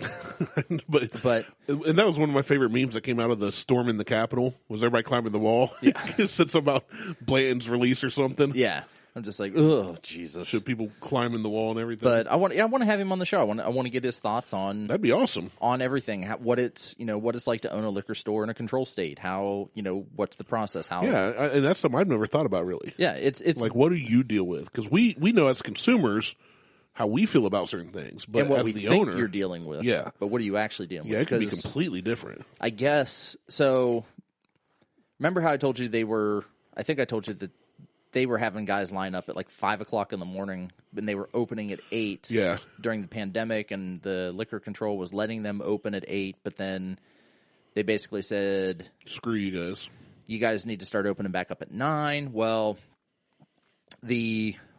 but and that was one of my favorite memes that came out of the storm in the Capitol. Was everybody climbing the wall? Yeah. It said something about Blanton's release or something. Yeah. I'm just like, oh Jesus! Should people climbing the wall and everything? But I want to have him on the show. I want to get his thoughts on that'd be awesome on everything. What it's like to own a liquor store in a control state. How what's the process? How and that's something I've never thought about really. Yeah, it's like what do you deal with? Because we know as consumers how we feel about certain things, but and what as we the think owner, you're dealing with. Yeah, but what are you actually dealing with? Yeah, it can be completely different. I guess so. Remember how I told you I think I told you that they were having guys line up at like 5 o'clock in the morning, and they were opening at 8. Yeah. During the pandemic, and the liquor control was letting them open at 8, but then they basically said, "Screw you guys! You guys need to start opening back up at 9." Well,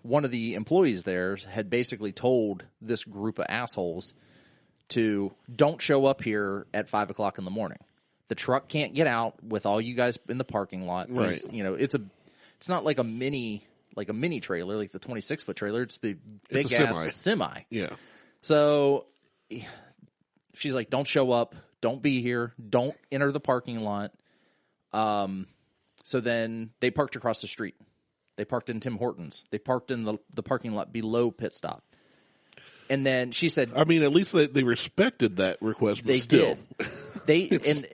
one of the employees there had basically told this group of assholes to don't show up here at 5 o'clock in the morning. The truck can't get out with all you guys in the parking lot. Right. It's not like a mini trailer, like the 26-foot trailer. It's the big ass semi. Yeah. So she's like, don't show up. Don't be here. Don't enter the parking lot. So then they parked across the street. They parked in Tim Hortons. They parked in the parking lot below pit stop. And then she said, I mean, at least they respected that request, but they still. Did.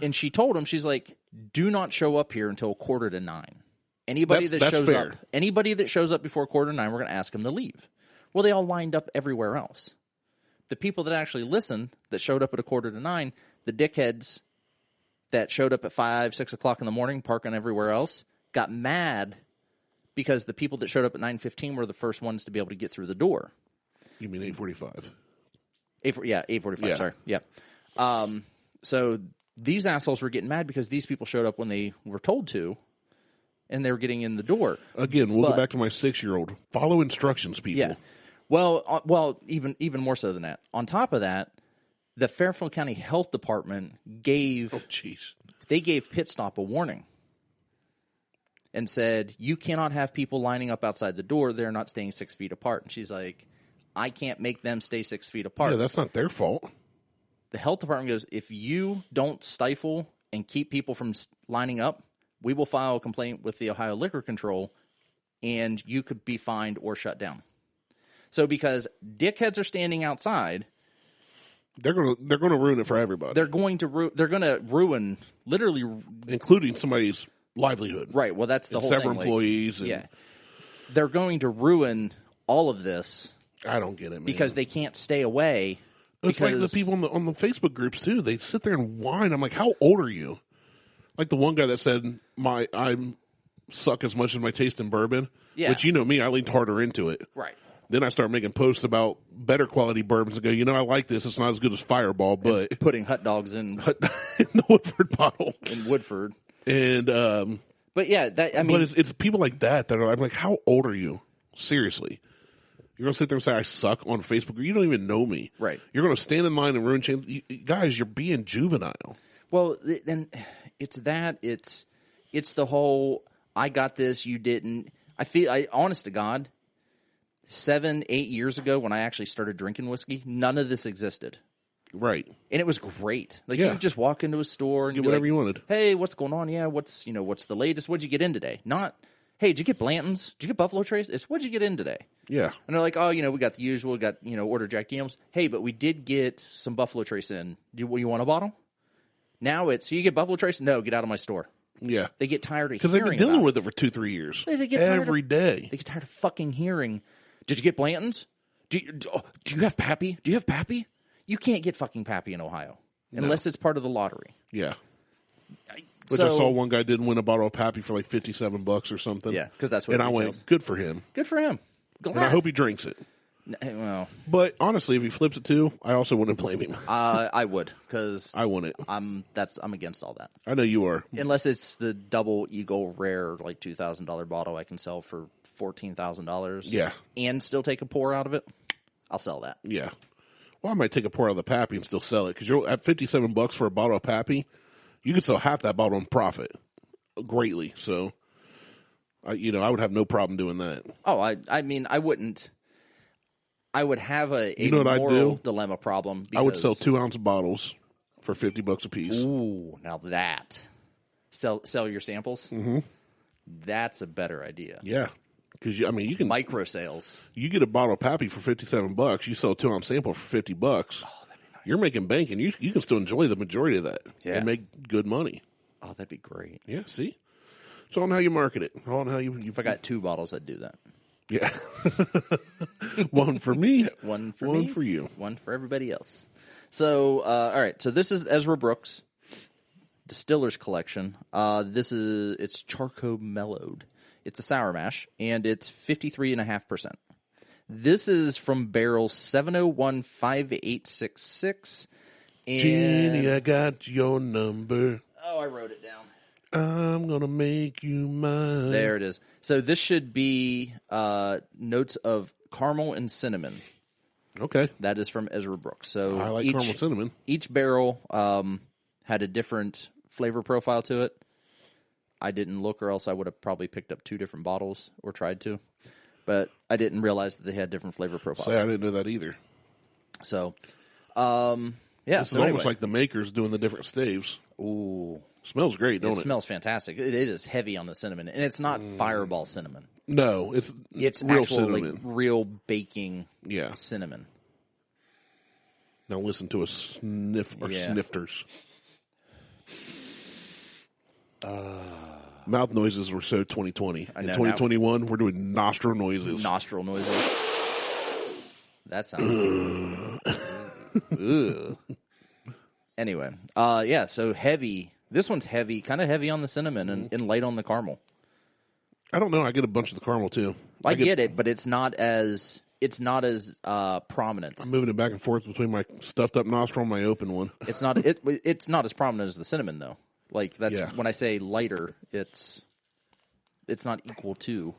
And she told them, she's like, do not show up here until 8:45. Anybody that shows up before 8:45, we're going to ask them to leave. Well, they all lined up everywhere else. The people that actually listened, that showed up at 8:45, the dickheads that showed up at 5, 6 o'clock in the morning, parking everywhere else, got mad because the people that showed up at 9:15 were the first ones to be able to get through the door. You mean 8:45? 8:45. Yeah. Sorry. Yeah. So these assholes were getting mad because these people showed up when they were told to, and they were getting in the door. Again, we'll go back to my 6-year-old. Follow instructions, people. Yeah. Well, even more so than that. On top of that, the Fairfield County Health Department gave Pit Stop a warning and said, you cannot have people lining up outside the door. They're not staying 6 feet apart. And she's like, I can't make them stay 6 feet apart. Yeah, that's not their fault. The health department goes, if you don't stifle and keep people from lining up, we will file a complaint with the Ohio Liquor Control, and you could be fined or shut down. So because dickheads are standing outside, they're gonna ruin it for everybody. They're going to ruin literally, including somebody's livelihood. Right. Well, that's the whole several thing. Employees. They're going to ruin all of this. I don't get it, man. Because they can't stay away. It's like the people on the Facebook groups too. They sit there and whine. I'm like, how old are you? Like the one guy that said, I suck as much as my taste in bourbon. Yeah. Which, you know me, I leaned harder into it. Right. Then I start making posts about better quality bourbons and go, I like this. It's not as good as Fireball, but and putting hot dogs in the Woodford bottle. In Woodford. And but yeah, but it's people like that are. I'm like, how old are you? Seriously. You're going to sit there and say I suck on Facebook? You don't even know me. Right. You're going to stand in line and ruin change. Guys, you're being juvenile. Well, then it's that. It's the whole, I got this, you didn't. Honest to God, 7-8 years ago when I actually started drinking whiskey, none of this existed. Right. And it was great. Like you would just walk into a store and get whatever you wanted. Hey, what's going on? Yeah, what's the latest? What'd you get in today? Not, hey, did you get Blanton's? Did you get Buffalo Trace? It's what'd you get in today? Yeah. And they're like, oh, we got the usual, we got, order Jack Daniels. Hey, but we did get some Buffalo Trace in. You want a bottle? Now so you get Buffalo Trace? No, get out of my store. Yeah. They get tired of hearing because they've been dealing with it for 2-3 years. They get every day. They get tired of fucking hearing. Did you get Blanton's? Do you have Pappy? Do you have Pappy? You can't get fucking Pappy in Ohio unless it's part of the lottery. Yeah. Which I saw one guy did win a bottle of Pappy for like $57 or something. Yeah, because that's what. And I went, good for him. Good for him. Glad. And I hope he drinks it. Well, but honestly, if he flips it too, I also wouldn't blame him. I would, because I want it. I'm against all that. I know you are, unless it's the double Eagle Rare like $2,000 bottle I can sell for $14,000. Yeah, and still take a pour out of it. I'll sell that. Yeah. Well, I might take a pour out of the Pappy and still sell it because you're at $57 for a bottle of Pappy. You could sell half that bottle and profit greatly. So, I would have no problem doing that. Oh, I mean, I wouldn't. I would have a moral dilemma problem. Because... I would sell 2-ounce bottles for $50 a piece. Ooh, now that sell your samples. Mm-hmm. That's a better idea. Yeah, because you can micro sales. You get a bottle of Pappy for $57. You sell a 2-ounce sample for $50. Oh, that'd be nice. You're making bank, and you can still enjoy the majority of that and make good money. Oh, that'd be great. Yeah, see, it's on how you market it. On how you. If I got 2 bottles, I'd do that. Yeah. One for me. One for you. One for everybody else. So, all right. So this is Ezra Brookes Distillers Collection. It's charcoal mellowed. It's a sour mash, and it's 53.5%. This is from barrel 7015866. Jeannie, I got your number. Oh, I wrote it down. I'm going to make you mine. There it is. So this should be notes of caramel and cinnamon. Okay. That is from Ezra Brookes. So I like caramel cinnamon. Each barrel had a different flavor profile to it. I didn't look, or else I would have probably picked up 2 different bottles or tried to. But I didn't realize that they had different flavor profiles. I didn't know that either. So, yeah. This is almost like the makers doing the different staves. Ooh. Smells great, don't it? It smells fantastic. It is heavy on the cinnamon, and it's not Fireball cinnamon. No, it's real actual cinnamon. Real baking cinnamon. Now listen to us snifters. Mouth noises were so 2020. In 2021, we're doing nostril noises. Nostril noises. That sounds good. Anyway, so heavy, This one's heavy, kind of heavy on the cinnamon and light on the caramel. I don't know. I get a bunch of the caramel too. I get it, but it's not as prominent. I'm moving it back and forth between my stuffed up nostril and my open one. It's not as prominent as the cinnamon though. Like that's when I say lighter, it's not equal to.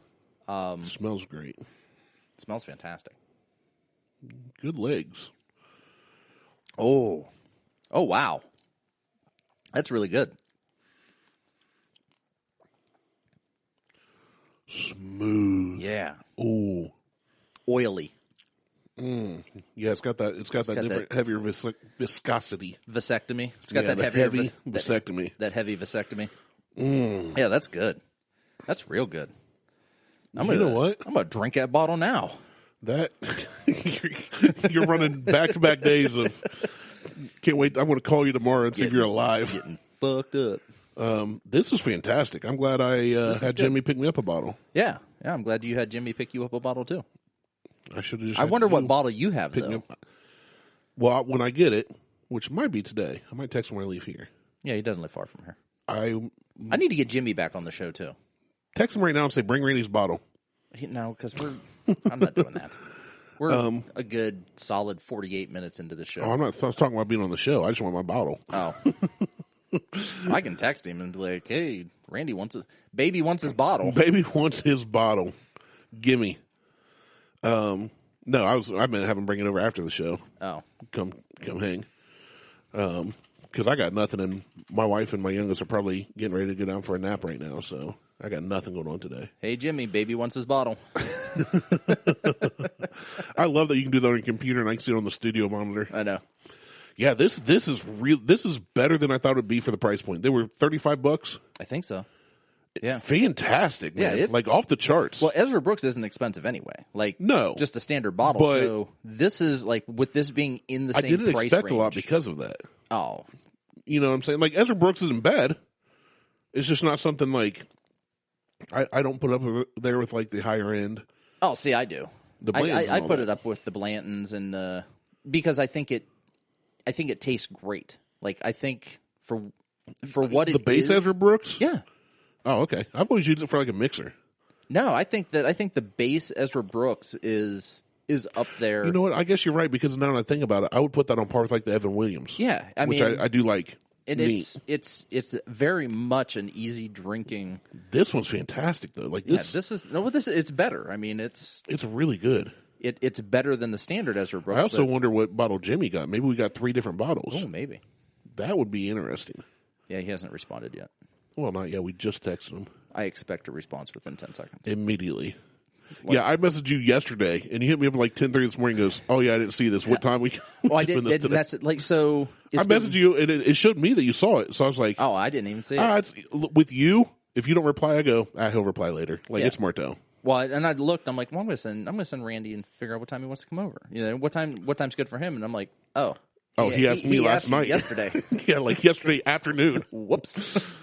It smells great. It smells fantastic. Good legs. Oh wow, that's really good. Smooth. Yeah. Ooh. Oily. Yeah, it's got that different, heavier viscosity. Vasectomy. It's got that heavy vasectomy. That heavy vasectomy. Yeah, that's good. That's real good. You know what? I'm going to drink that bottle now. That you're running back-to-back days of can't wait. I'm going to call you tomorrow and see if you're alive. Getting fucked up. This is fantastic. I'm glad I had Jimmy pick me up a bottle. Yeah. I'm glad you had Jimmy pick you up a bottle too. I should have. I wonder what bottle you have though. Well, when I get it, which might be today, I might text him when I leave here. Yeah, he doesn't live far from here. I need to get Jimmy back on the show too. Text him right now and say, "Bring Randy's bottle." No, because I'm not doing that. We're a good solid 48 minutes into the show. Oh, I was talking about being on the show. I just want my bottle. Oh. I can text him and be like, "Hey, Randy baby wants his bottle. Baby wants his bottle. Gimme." No, I meant have him bring it over after the show. Oh, come hang. Because I got nothing, and my wife and my youngest are probably getting ready to go down for a nap right now. So I got nothing going on today. Hey, Jimmy, baby wants his bottle. I love that you can do that on your computer, and I can see it on the studio monitor. I know. Yeah, this is real. This is better than I thought it would be for the price point. They were $35. I think so. Yeah, fantastic, man. Yeah, it's like off the charts. Well, Ezra Brookes isn't expensive anyway. Like, no, just a standard bottle. But so this is like with this being in the same price range. I didn't expect a lot because of that. Oh, you know what I'm saying? Like Ezra Brookes isn't bad. It's just not something like I don't put up there with like the higher end. Oh, see, I do. The I put it up with the Blantons and because I think it tastes great. Like I think for what it is, the base Ezra Brookes. Yeah. Oh, okay. I've always used it for like a mixer. No, I think the base Ezra Brookes is up there. You know what? I guess you're right because now that I think about it, I would put that on par with like the Evan Williams. Yeah, which I do like. And it's very much an easy drinking. This one's fantastic though. Like this, it's better. I mean, it's really good. It's better than the standard Ezra Brookes. I also wonder what bottle Jimmy got. Maybe we got 3 different bottles. Oh, maybe. That would be interesting. Yeah, he hasn't responded yet. Well, not yet. We just texted him. I expect a response within 10 seconds. Immediately. Yeah, I messaged you yesterday, and you hit me up at like 10:30 this morning and goes, "Oh, yeah, I didn't see this. What time we Well, I did. That's like, so. I messaged you, and it showed me that you saw it. So I was like, oh, I didn't even see it. With you, if you don't reply, I go, he'll reply later. Like, it's Martelle. Well, and I looked, I'm like, well, I'm going to send Randy and figure out what time he wants to come over. You know, what time's good for him? And I'm like, oh. Oh, he asked me last night. Yesterday. Yeah, like yesterday afternoon. Whoops.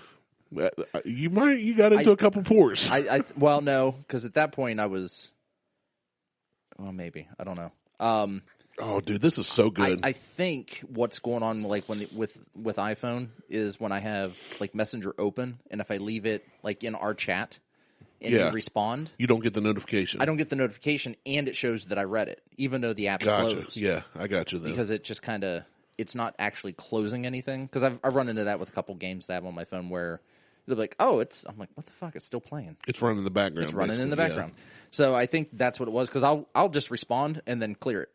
You got into a couple pours. Well, no, because at that point I was, well, maybe, I don't know. Oh, dude, this is so good. I think what's going on, like with iPhone, is when I have like Messenger open, and if I leave it like in our chat and you respond, you don't get the notification. I don't get the notification, and it shows that I read it, even though the app's closed. Yeah, I got you. Then. Because it just kind of, it's not actually closing anything. Because I've run into that with a couple games that I have on my phone where they're like, oh, I'm like, what the fuck? It's still playing. It's running in the background. It's running in the background. So I think that's what it was. Because I'll just respond and then clear it.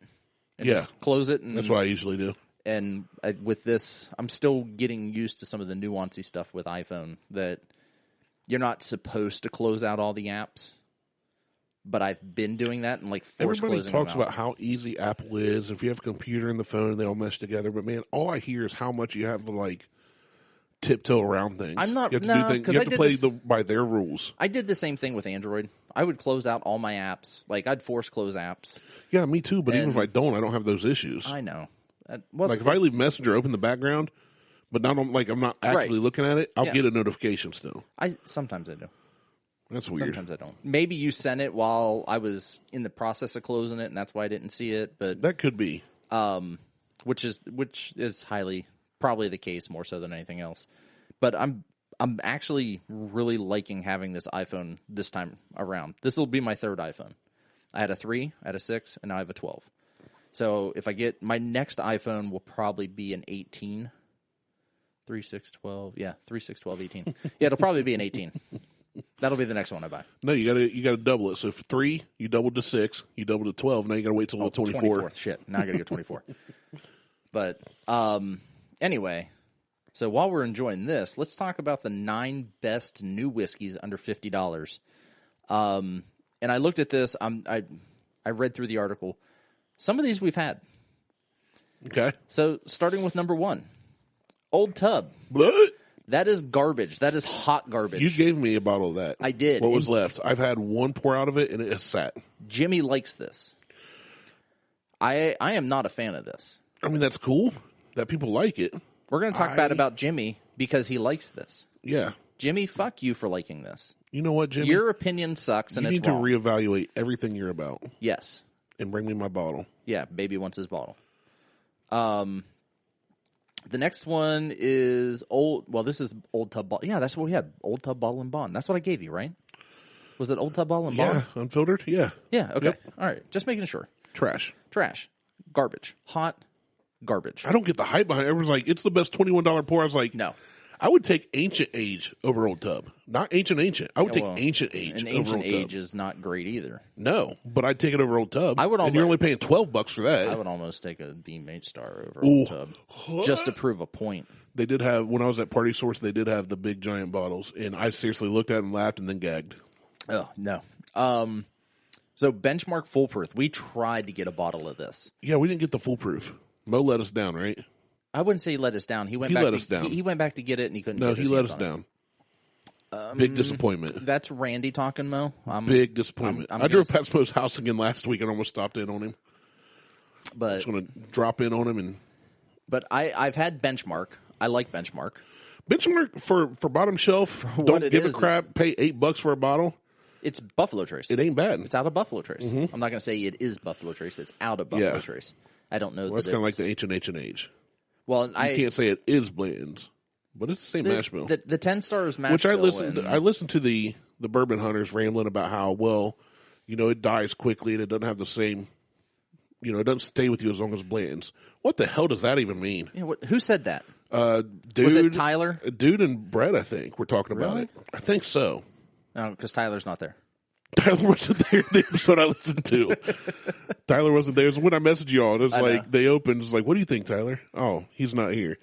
And just close it. And, that's what I usually do. And with this, I'm still getting used to some of the nuancy stuff with iPhone that you're not supposed to close out all the apps. But I've been doing that and like force Everybody closing talks them out. about how easy Apple is. If you have a computer and the phone, they all mesh together. But man, all I hear is how much you have to like tiptoe around things. I'm not. You have to do things. You have to play by their rules. I did the same thing with Android. I would close out all my apps. Like I'd force close apps. Yeah, me too. But even if I don't have those issues. I know. Like if I leave Messenger open in the background, but not I'm not actually looking at it, I'll get a notification still. Sometimes I do. That's weird. Sometimes I don't. Maybe you sent it while I was in the process of closing it, and that's why I didn't see it. But that could be. Which is highly probably the case more so than anything else. But I'm actually really liking having this iPhone this time around. This will be my third iPhone. I had a 3, I had a 6, and now I have a 12. So if I get my next iPhone will probably be an 18. 3, 6, 12. Yeah, 3, 6, 12, 18. Yeah, it'll probably be an 18. That'll be the next one I buy. No, you gotta double it. So for 3, you doubled to 6, you doubled to 12. Now you gotta wait till the 24. 24th. Shit. Now I gotta go 24. But anyway, so while we're enjoying this, let's talk about the 9 best new whiskeys under $50. And I looked at this. I read through the article. Some of these we've had. Okay. So starting with number 1, Old Tub. What? That is garbage. That is hot garbage. You gave me a bottle of that. I did. What was left? I've had one pour out of it, and it has sat. Jimmy likes this. I am not a fan of this. I mean, that's cool that people like it. We're going to talk bad about Jimmy because he likes this. Yeah. Jimmy, fuck you for liking this. You know what, Jimmy? Your opinion sucks, and it's wrong. You need to reevaluate everything you're about. Yes. And bring me my bottle. Yeah, baby wants his bottle. The next one is this is Old Tub Bottle. Yeah, that's what we had. Old Tub Bottle and Bond. That's what I gave you, right? Was it Old Tub Bottle and Bond? Yeah, unfiltered? Yeah. Yeah, okay. Yep. All right, just making sure. Trash. Garbage. Hot garbage. I don't get the hype behind it. Everyone's like, it's the best $21 pour. I was like, no. I would take Ancient Age over Old Tub. Not Ancient. I would take Ancient Age over Old Tub. And Ancient Age is not great either. No, but I'd take it over Old Tub. I would and you're only paying $12 for that. I would almost take a Beam Star over Old Tub just to prove a point. They did have, when I was at Party Source, they did have the big giant bottles, and I seriously looked at them, laughed, and then gagged. Oh, no. So Benchmark Foolproof, we tried to get a bottle of this. Yeah, we didn't get the foolproof. Mo let us down, right? I wouldn't say he let us down. He went back to get it, and he couldn't. No, get he let us down. Big disappointment. That's Randy talking, Mo. Big disappointment. I drove past Mo's house again last week and almost stopped in on him. But just going to drop in on him But I've had Benchmark. I like Benchmark. Benchmark for bottom shelf. Don't give a crap. Pay $8 for a bottle. It's Buffalo Trace. It ain't bad. It's out of Buffalo Trace. Mm-hmm. I'm not going to say it is Buffalo Trace. It's out of Buffalo Trace. I don't know. Well, that's kind of like the Ancient Age. Well, you can't say it is Blanton's, but it's the same mash bill. The 10 stars mash which I bill. I listened to the Bourbon Hunters rambling about how it dies quickly and it doesn't have the same. It doesn't stay with you as long as Blanton's. What the hell does that even mean? Yeah, who said that? Dude, was it Tyler? Dude and Brett, I think, we're talking about it. I think so. No, because Tyler's not there. Tyler wasn't there. The episode I listened to. Tyler wasn't there. So when I messaged y'all, it was like, they opened. It's like, what do you think, Tyler? Oh, he's not here.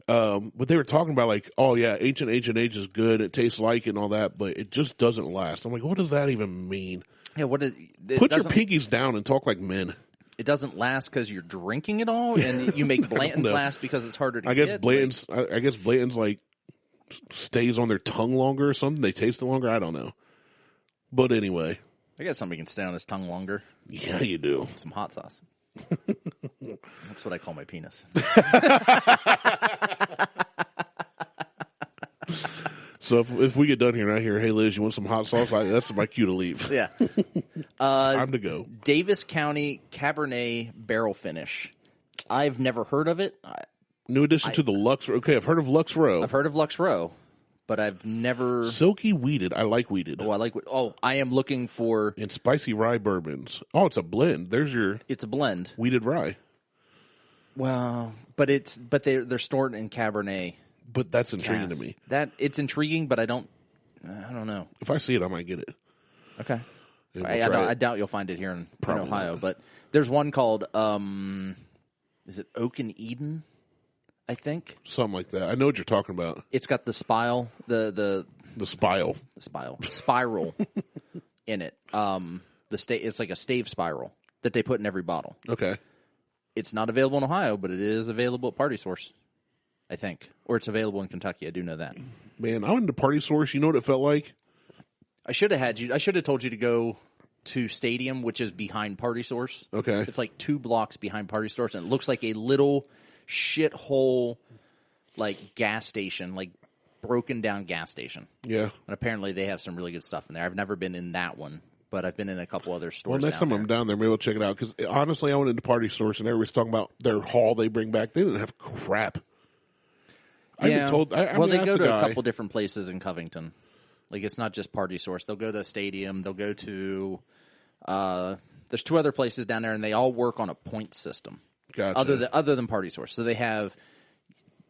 But they were talking about Ancient Age is good. It tastes like it and all that, but it just doesn't last. I'm like, what does that even mean? Yeah, Put your pinkies down and talk like men. It doesn't last because you're drinking it all, and you make Blanton's last because it's harder to get. I guess Blanton's stays on their tongue longer or something. They taste it longer. I don't know. But anyway. I guess somebody can stay on his tongue longer. Yeah, you do. Some hot sauce. That's what I call my penis. So if we get done here and I hear, hey, Liz, you want some hot sauce? That's my cue to leave. Yeah. Time to go. Davis County Cabernet Barrel Finish. I've never heard of it. New addition to the Lux. Okay, I've heard of Lux Row. I've heard of Lux Row, but I've never. Silky weeded. I like weeded. Oh, I am looking for. And spicy rye bourbons. Oh, it's a blend. It's a blend. Weeded rye. Well, but they're stored in Cabernet. But that's intriguing to me. It's intriguing, but I don't know. If I see it, I might get it. Okay. I doubt you'll find it here in Ohio, not. But there's one called, is it Oak and Eden? I think. Something like that. I know what you're talking about. It's got the spile, the spiral in it. It's like a stave spiral that they put in every bottle. Okay. It's not available in Ohio, but it is available at Party Source, I think. Or it's available in Kentucky. I do know that. Man, I went to Party Source. You know what it felt like? I should have told you to go to Stadium, which is behind Party Source. Okay. It's like 2 blocks behind Party Source, and it looks like a little shithole, gas station, broken down gas station. Yeah. And apparently they have some really good stuff in there. I've never been in that one, but I've been in a couple other stores. Well, next time I'm down there, maybe we'll check it out. Because honestly, I went into Party Source, and everybody's talking about their haul they bring back. They didn't have crap. I've been told. Well, they go to a a couple different places in Covington. Like, it's not just Party Source. They'll go to a Stadium. They'll go to there's 2 other places down there, and they all work on a point system. Gotcha. Other than Party Source. So they have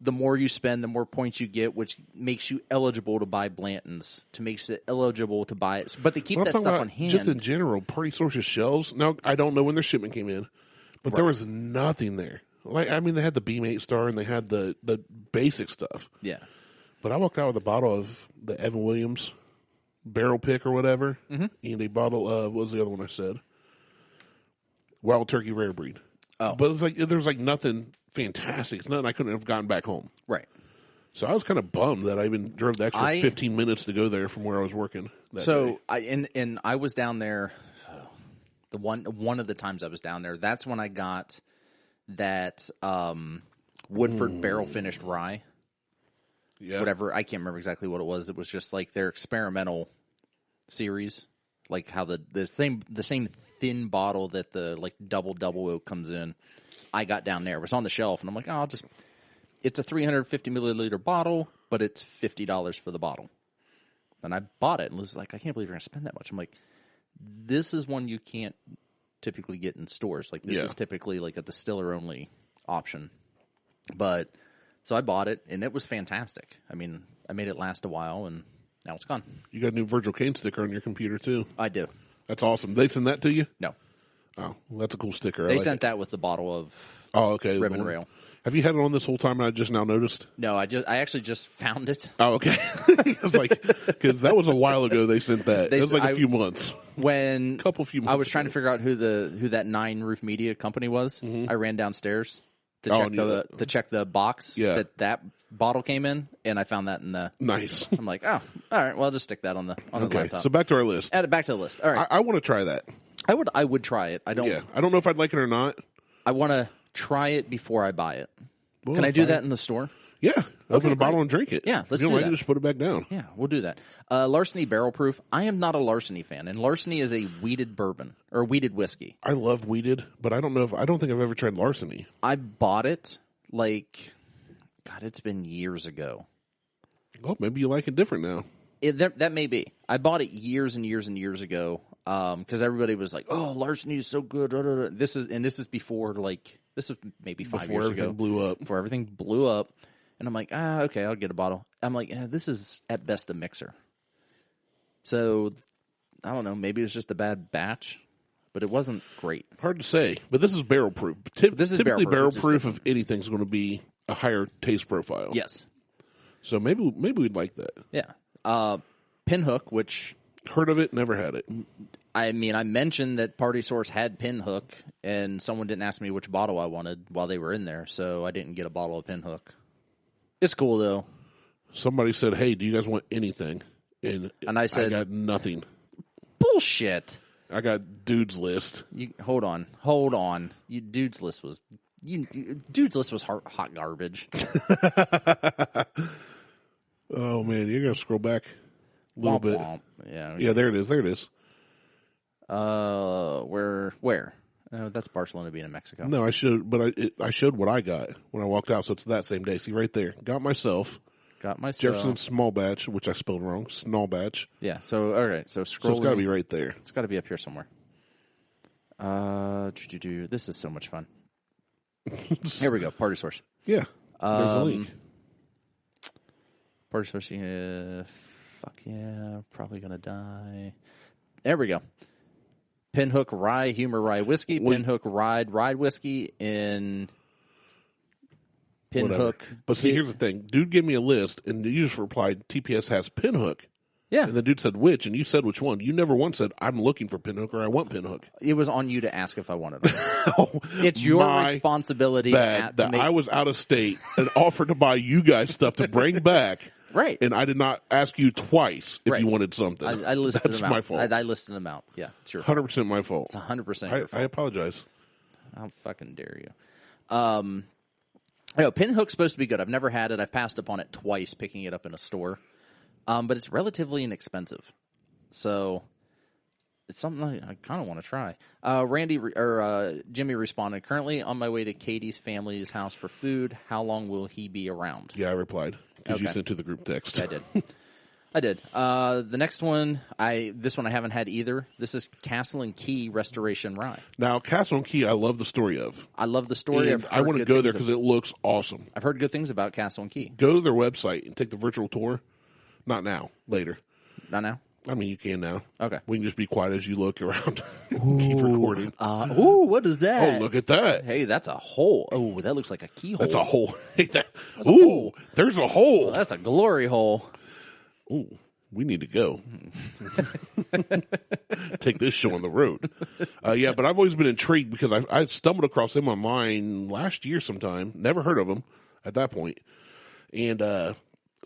the more you spend, the more points you get, which makes you eligible to buy Blanton's, to makes it eligible to buy it. But they keep that stuff on hand. Just in general, Party Source's shelves. Now, I don't know when their shipment came in, but there was nothing there. Like, I mean, they had the Beam 8 Star and they had the basic stuff. Yeah. But I walked out with a bottle of the Evan Williams barrel pick or whatever, and a bottle of, what was the other one I said? Wild Turkey Rare Breed. Oh. But it's like, there's like nothing fantastic. It's nothing I couldn't have gotten back home. Right. So I was kind of bummed that I even drove the extra 15 minutes to go there from where I was working. So I was down there, the one of the times I was down there, that's when I got that Woodford barrel finished rye. Yeah. Whatever, I can't remember exactly what it was. It was just like their experimental series, like how the same thin bottle that the like double oak comes in. I got down there. It was on the shelf, and I'm like, oh, it's a 350 milliliter bottle, but it's $50 for the bottle. And I bought it, and was like, I can't believe you're gonna spend that much. I'm like, this is one you can't typically get in stores. Like, this is typically like a distiller only option. But so I bought it, and it was fantastic. I mean, I made it last a while, and now it's gone. You got a new Virgil Kane sticker on your computer, too. I do. That's awesome. They send that to you? No. Oh, well, that's a cool sticker. They sent that with the bottle of Ribbon Rail. Have you had it on this whole time and I just now noticed? No, I actually just found it. Oh, okay. I was like, because that was a while ago they sent that. It was like a few months. When few months I was trying to figure out who that Nine Roof Media company was, I ran downstairs to check the box that bottle came in, and I found that in the nice. I'm like, oh, all right, well, I'll just stick that on the laptop. So back to our list. Add it back to the list. All right, I want to try that. I would try it. I don't know if I'd like it or not. I want to try it before I buy it. Well, can I do that in the store? Yeah. Open a bottle and drink it. Yeah, let's do that. Just put it back down. Yeah, we'll do that. Larceny Barrel Proof. I am not a Larceny fan, and Larceny is a wheated bourbon or wheated whiskey. I love wheated, but I don't think I've ever tried Larceny. I bought it it's been years ago. Oh, maybe you like it different now. That may be. I bought it years and years and years ago because everybody was like, "Oh, Larceny is so good." This is before this is maybe 5 years ago. Before everything blew up, and I'm like, okay, I'll get a bottle. I'm like, this is at best a mixer. So I don't know. Maybe it's just a bad batch, but it wasn't great. Hard to say. But this is barrel proof. Typically, barrel proof of anything's going to be a higher taste profile. Yes. So maybe we'd like that. Yeah. Pinhook, which heard of it, never had it. I mean, I mentioned that Party Source had Pinhook, and someone didn't ask me which bottle I wanted while they were in there, so I didn't get a bottle of Pinhook. It's cool, though. Somebody said, hey, do you guys want anything? And I said, I got nothing. Bullshit. I got Dude's List. Hold on. Dude's List was hot garbage. Oh, man, you're going to scroll back a little bit. Yeah, there it is. Where? Oh, that's Barcelona being in Mexico. No, I showed what I got when I walked out, so it's that same day. See, right there. Got myself Jefferson Small Batch, which I spelled wrong. Small Batch. Yeah, so, all right. So scroll. So it's got to be right there. It's got to be up here somewhere. This is so much fun. Here we go. Party Source. Yeah. There's a link. Party Source. Fuck yeah. Probably going to die. There we go. Pinhook Rye Humor Rye Whiskey. Pinhook Rye Whiskey in Pinhook. Whatever. But see, here's the thing. Dude gave me a list, and you just replied, TPS has Pinhook. Yeah. And the dude said which, and you said which one. You never once said, I'm looking for Pinhook or I want Pinhook. It was on you to ask if I wanted it. It's your responsibility. I was out of state and offered to buy you guys stuff to bring back. Right. And I did not ask you twice if you wanted something. I listed That's them out. my fault. I listed them out. Yeah, it's your 100% my fault. It's 100% your fault. I apologize. How fucking dare you. Pinhook's supposed to be good. I've never had it. I've passed upon it twice picking it up in a store. But it's relatively inexpensive. So it's something I kind of want to try. Jimmy responded, currently on my way to Katie's family's house for food. How long will he be around? Yeah, I replied because you Okay. sent to the group text. I did. I did. The next one, this one I haven't had either. This is Castle and Key Restoration Rye. Now, Castle and Key, I love the story of. I love the story. And I want to go there because it looks awesome. I've heard good things about Castle and Key. Go to their website and take the virtual tour. Not now, later. Not now? I mean, you can now. Okay. We can just be quiet as you look around and keep recording. What is that? Oh, look at that. Hey, that's a hole. Oh, that looks like a keyhole. That's a hole. a hole. There's a hole. Well, that's a glory hole. Ooh, we need to go. Take this show on the road. Yeah, but I've always been intrigued because I stumbled across them online last year sometime. Never heard of them at that point. And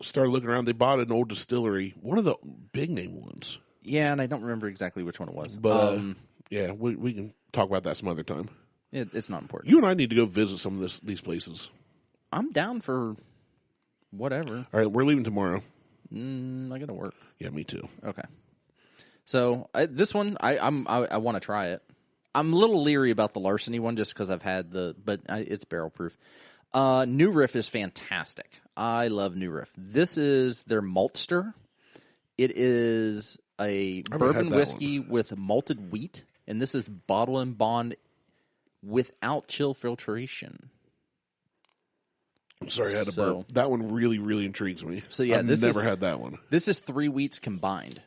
started looking around. They bought an old distillery, one of the big name ones. Yeah, and I don't remember exactly which one it was. But yeah, we can talk about that some other time. It's not important. You and I need to go visit some of these places. I'm down for whatever. All right, we're leaving tomorrow. I gotta work. Yeah, me too. Okay. So this one, I want to try it. I'm a little leery about the larceny one just because I've had but it's barrel proof. New Riff is fantastic. I love New Riff. This is their maltster. It is a bourbon whiskey with malted wheat, and this is bottle and bond without chill filtration. I'm sorry, I had to burp. That one really, really intrigues me. So yeah, I've never had that one. This is 3 wheats combined.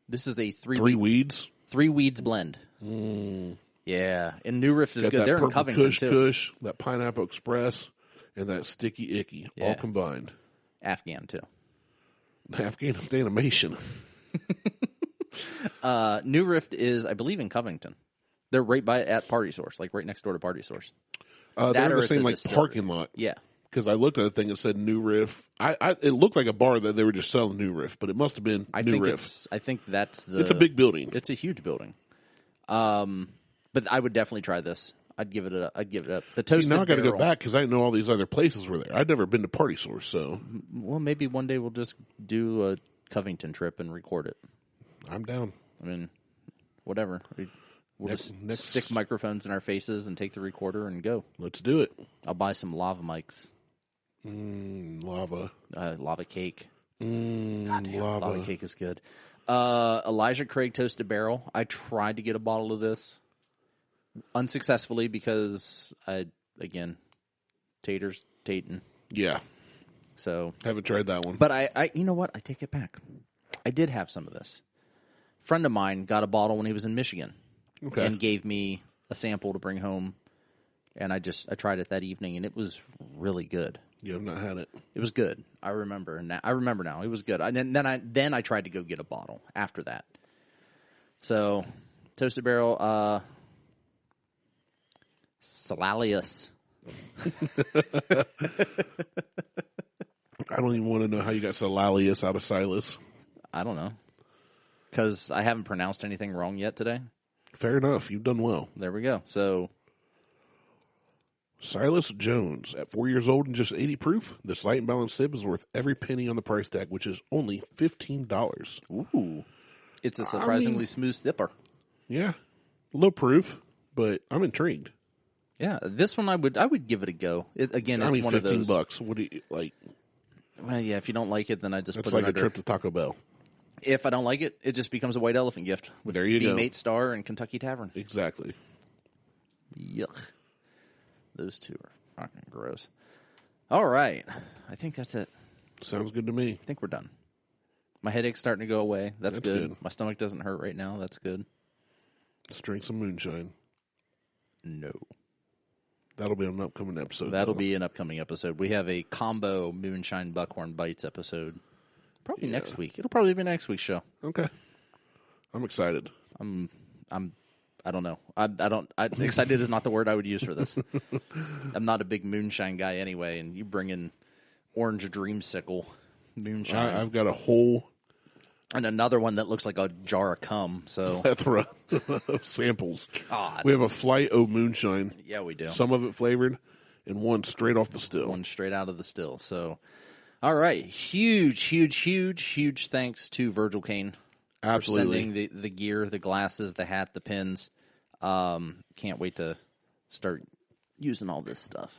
This is a 3 weeds? 3 weeds blend. Yeah, and New Riff is Got good. That They're in Covington Kush, too. Kush, that Pineapple Express, and that Sticky Icky, all combined. Afghan too. Afghan animation. New Riff is, I believe, in Covington. They're right at Party Source, like right next door to Party Source. They're in the same parking lot. Yeah. Because I looked at a thing that said New Riff. It looked like a bar that they were just selling New Riff, but it must have been New Riff. I think that's It's a big building. It's a huge building. But I would definitely try this. I'd give it up. The toasted now I got to barrel. go back because I know all these other places were there. I'd never been to Party Source, so. Well, maybe one day we'll just do a Covington trip and record it. I'm down. I mean, whatever. We'll just stick microphones in our faces and take the recorder and go. Let's do it. I'll buy some lava mics. Lava. Lava cake. God damn, lava cake is good. Elijah Craig Toasted Barrel. I tried to get a bottle of this unsuccessfully because Tating. Yeah. So haven't tried that one. But I you know what? I take it back. I did have some of this. A friend of mine got a bottle when he was in Michigan. Okay. And gave me a sample to bring home, and I tried it that evening, and it was really good. You have not had it. It was good. I remember now. It was good. And then I tried to go get a bottle after that. So, Toasted Barrel, Salalius. I don't even want to know how you got Salalius out of Silas. I don't know. Because I haven't pronounced anything wrong yet today. Fair enough. You've done well. There we go. So, Silas Jones, at 4 years old and just 80 proof, this light and balanced sip is worth every penny on the price tag, which is only $15. Ooh. It's a surprisingly smooth sipper. Yeah. Low proof, but I'm intrigued. Yeah, this one I would give it a go. It's one of those. $15. What do you like? Well, yeah, if you don't like it, then I just put it like under. a trip to Taco Bell. If I don't like it, it just becomes a white elephant gift with there you go. Mate Star and Kentucky Tavern. Exactly. Yuck. Those two are fucking gross. All right. I think that's it. Sounds good to me. I think we're done. My headache's starting to go away. That's good. Good. My stomach doesn't hurt right now. That's good. Let's drink some moonshine. No. That'll be an upcoming episode. That'll be an upcoming episode. We have a combo Moonshine Buckhorn Bites episode. Probably next week. It'll probably be next week's show. Okay. I'm excited. I don't know. Excited is not the word I would use for this. I'm not a big moonshine guy anyway, and you bring in orange dreamsicle moonshine. I've got a whole and another one that looks like a jar of cum. So plethora of samples. God. We have a Flight O moonshine. Yeah, we do. Some of it flavored, and one straight off the still. One straight out of the still. So, all right. Huge thanks to Virgil Kane. Absolutely. For sending the gear, the glasses, the hat, the pins. Can't wait to start using all this stuff.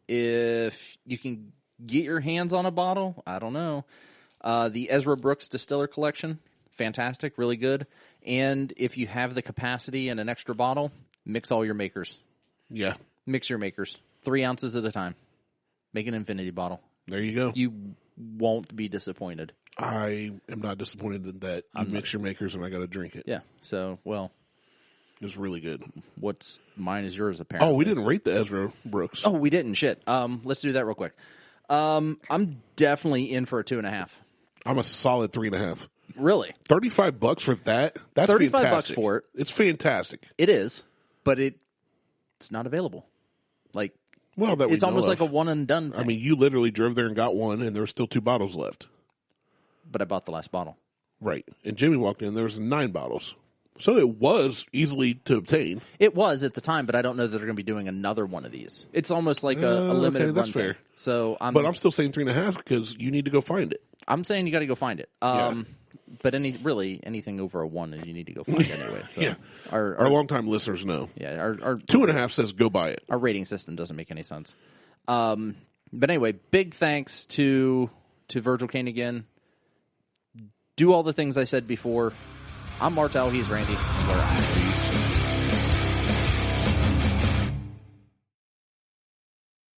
If you can get your hands on a bottle, I don't know. The Ezra Brookes Distiller Collection, fantastic, really good. And if you have the capacity and an extra bottle, mix all your makers. Yeah. Mix your makers. 3 ounces at a time. Make an infinity bottle. There you go. You won't be disappointed. I am not disappointed in that you mix your makers and I got to drink it. Yeah. So, well. It's really good. What's mine is yours, apparently. Oh, we didn't rate the Ezra Brookes. Oh, we didn't. Shit. Let's do that real quick. I'm definitely in for a 2.5. I'm a solid 3.5. Really? $35 for that? That's $35 fantastic. for it. It's fantastic. It is, but it's not available. Like, well, that it's almost like a one and done thing. I mean, you literally drove there and got one, and there were still 2 bottles left. But I bought the last bottle. Right. And Jimmy walked in, there was 9 bottles. So it was easily to obtain. It was at the time, but I don't know that they're going to be doing another one of these. It's almost like a limited okay, that's run fair. thing. So But I'm still saying 3.5 because you need to go find it. I'm saying you got to go find it. Yeah. But anything over a 1, you need to go find anyway. So Yeah. Our longtime listeners know. Yeah, our 2.5 says go buy it. Our rating system doesn't make any sense. But anyway, big thanks to Virgil Kane again. Do all the things I said before. I'm Martelle, he's Randy, and we're out.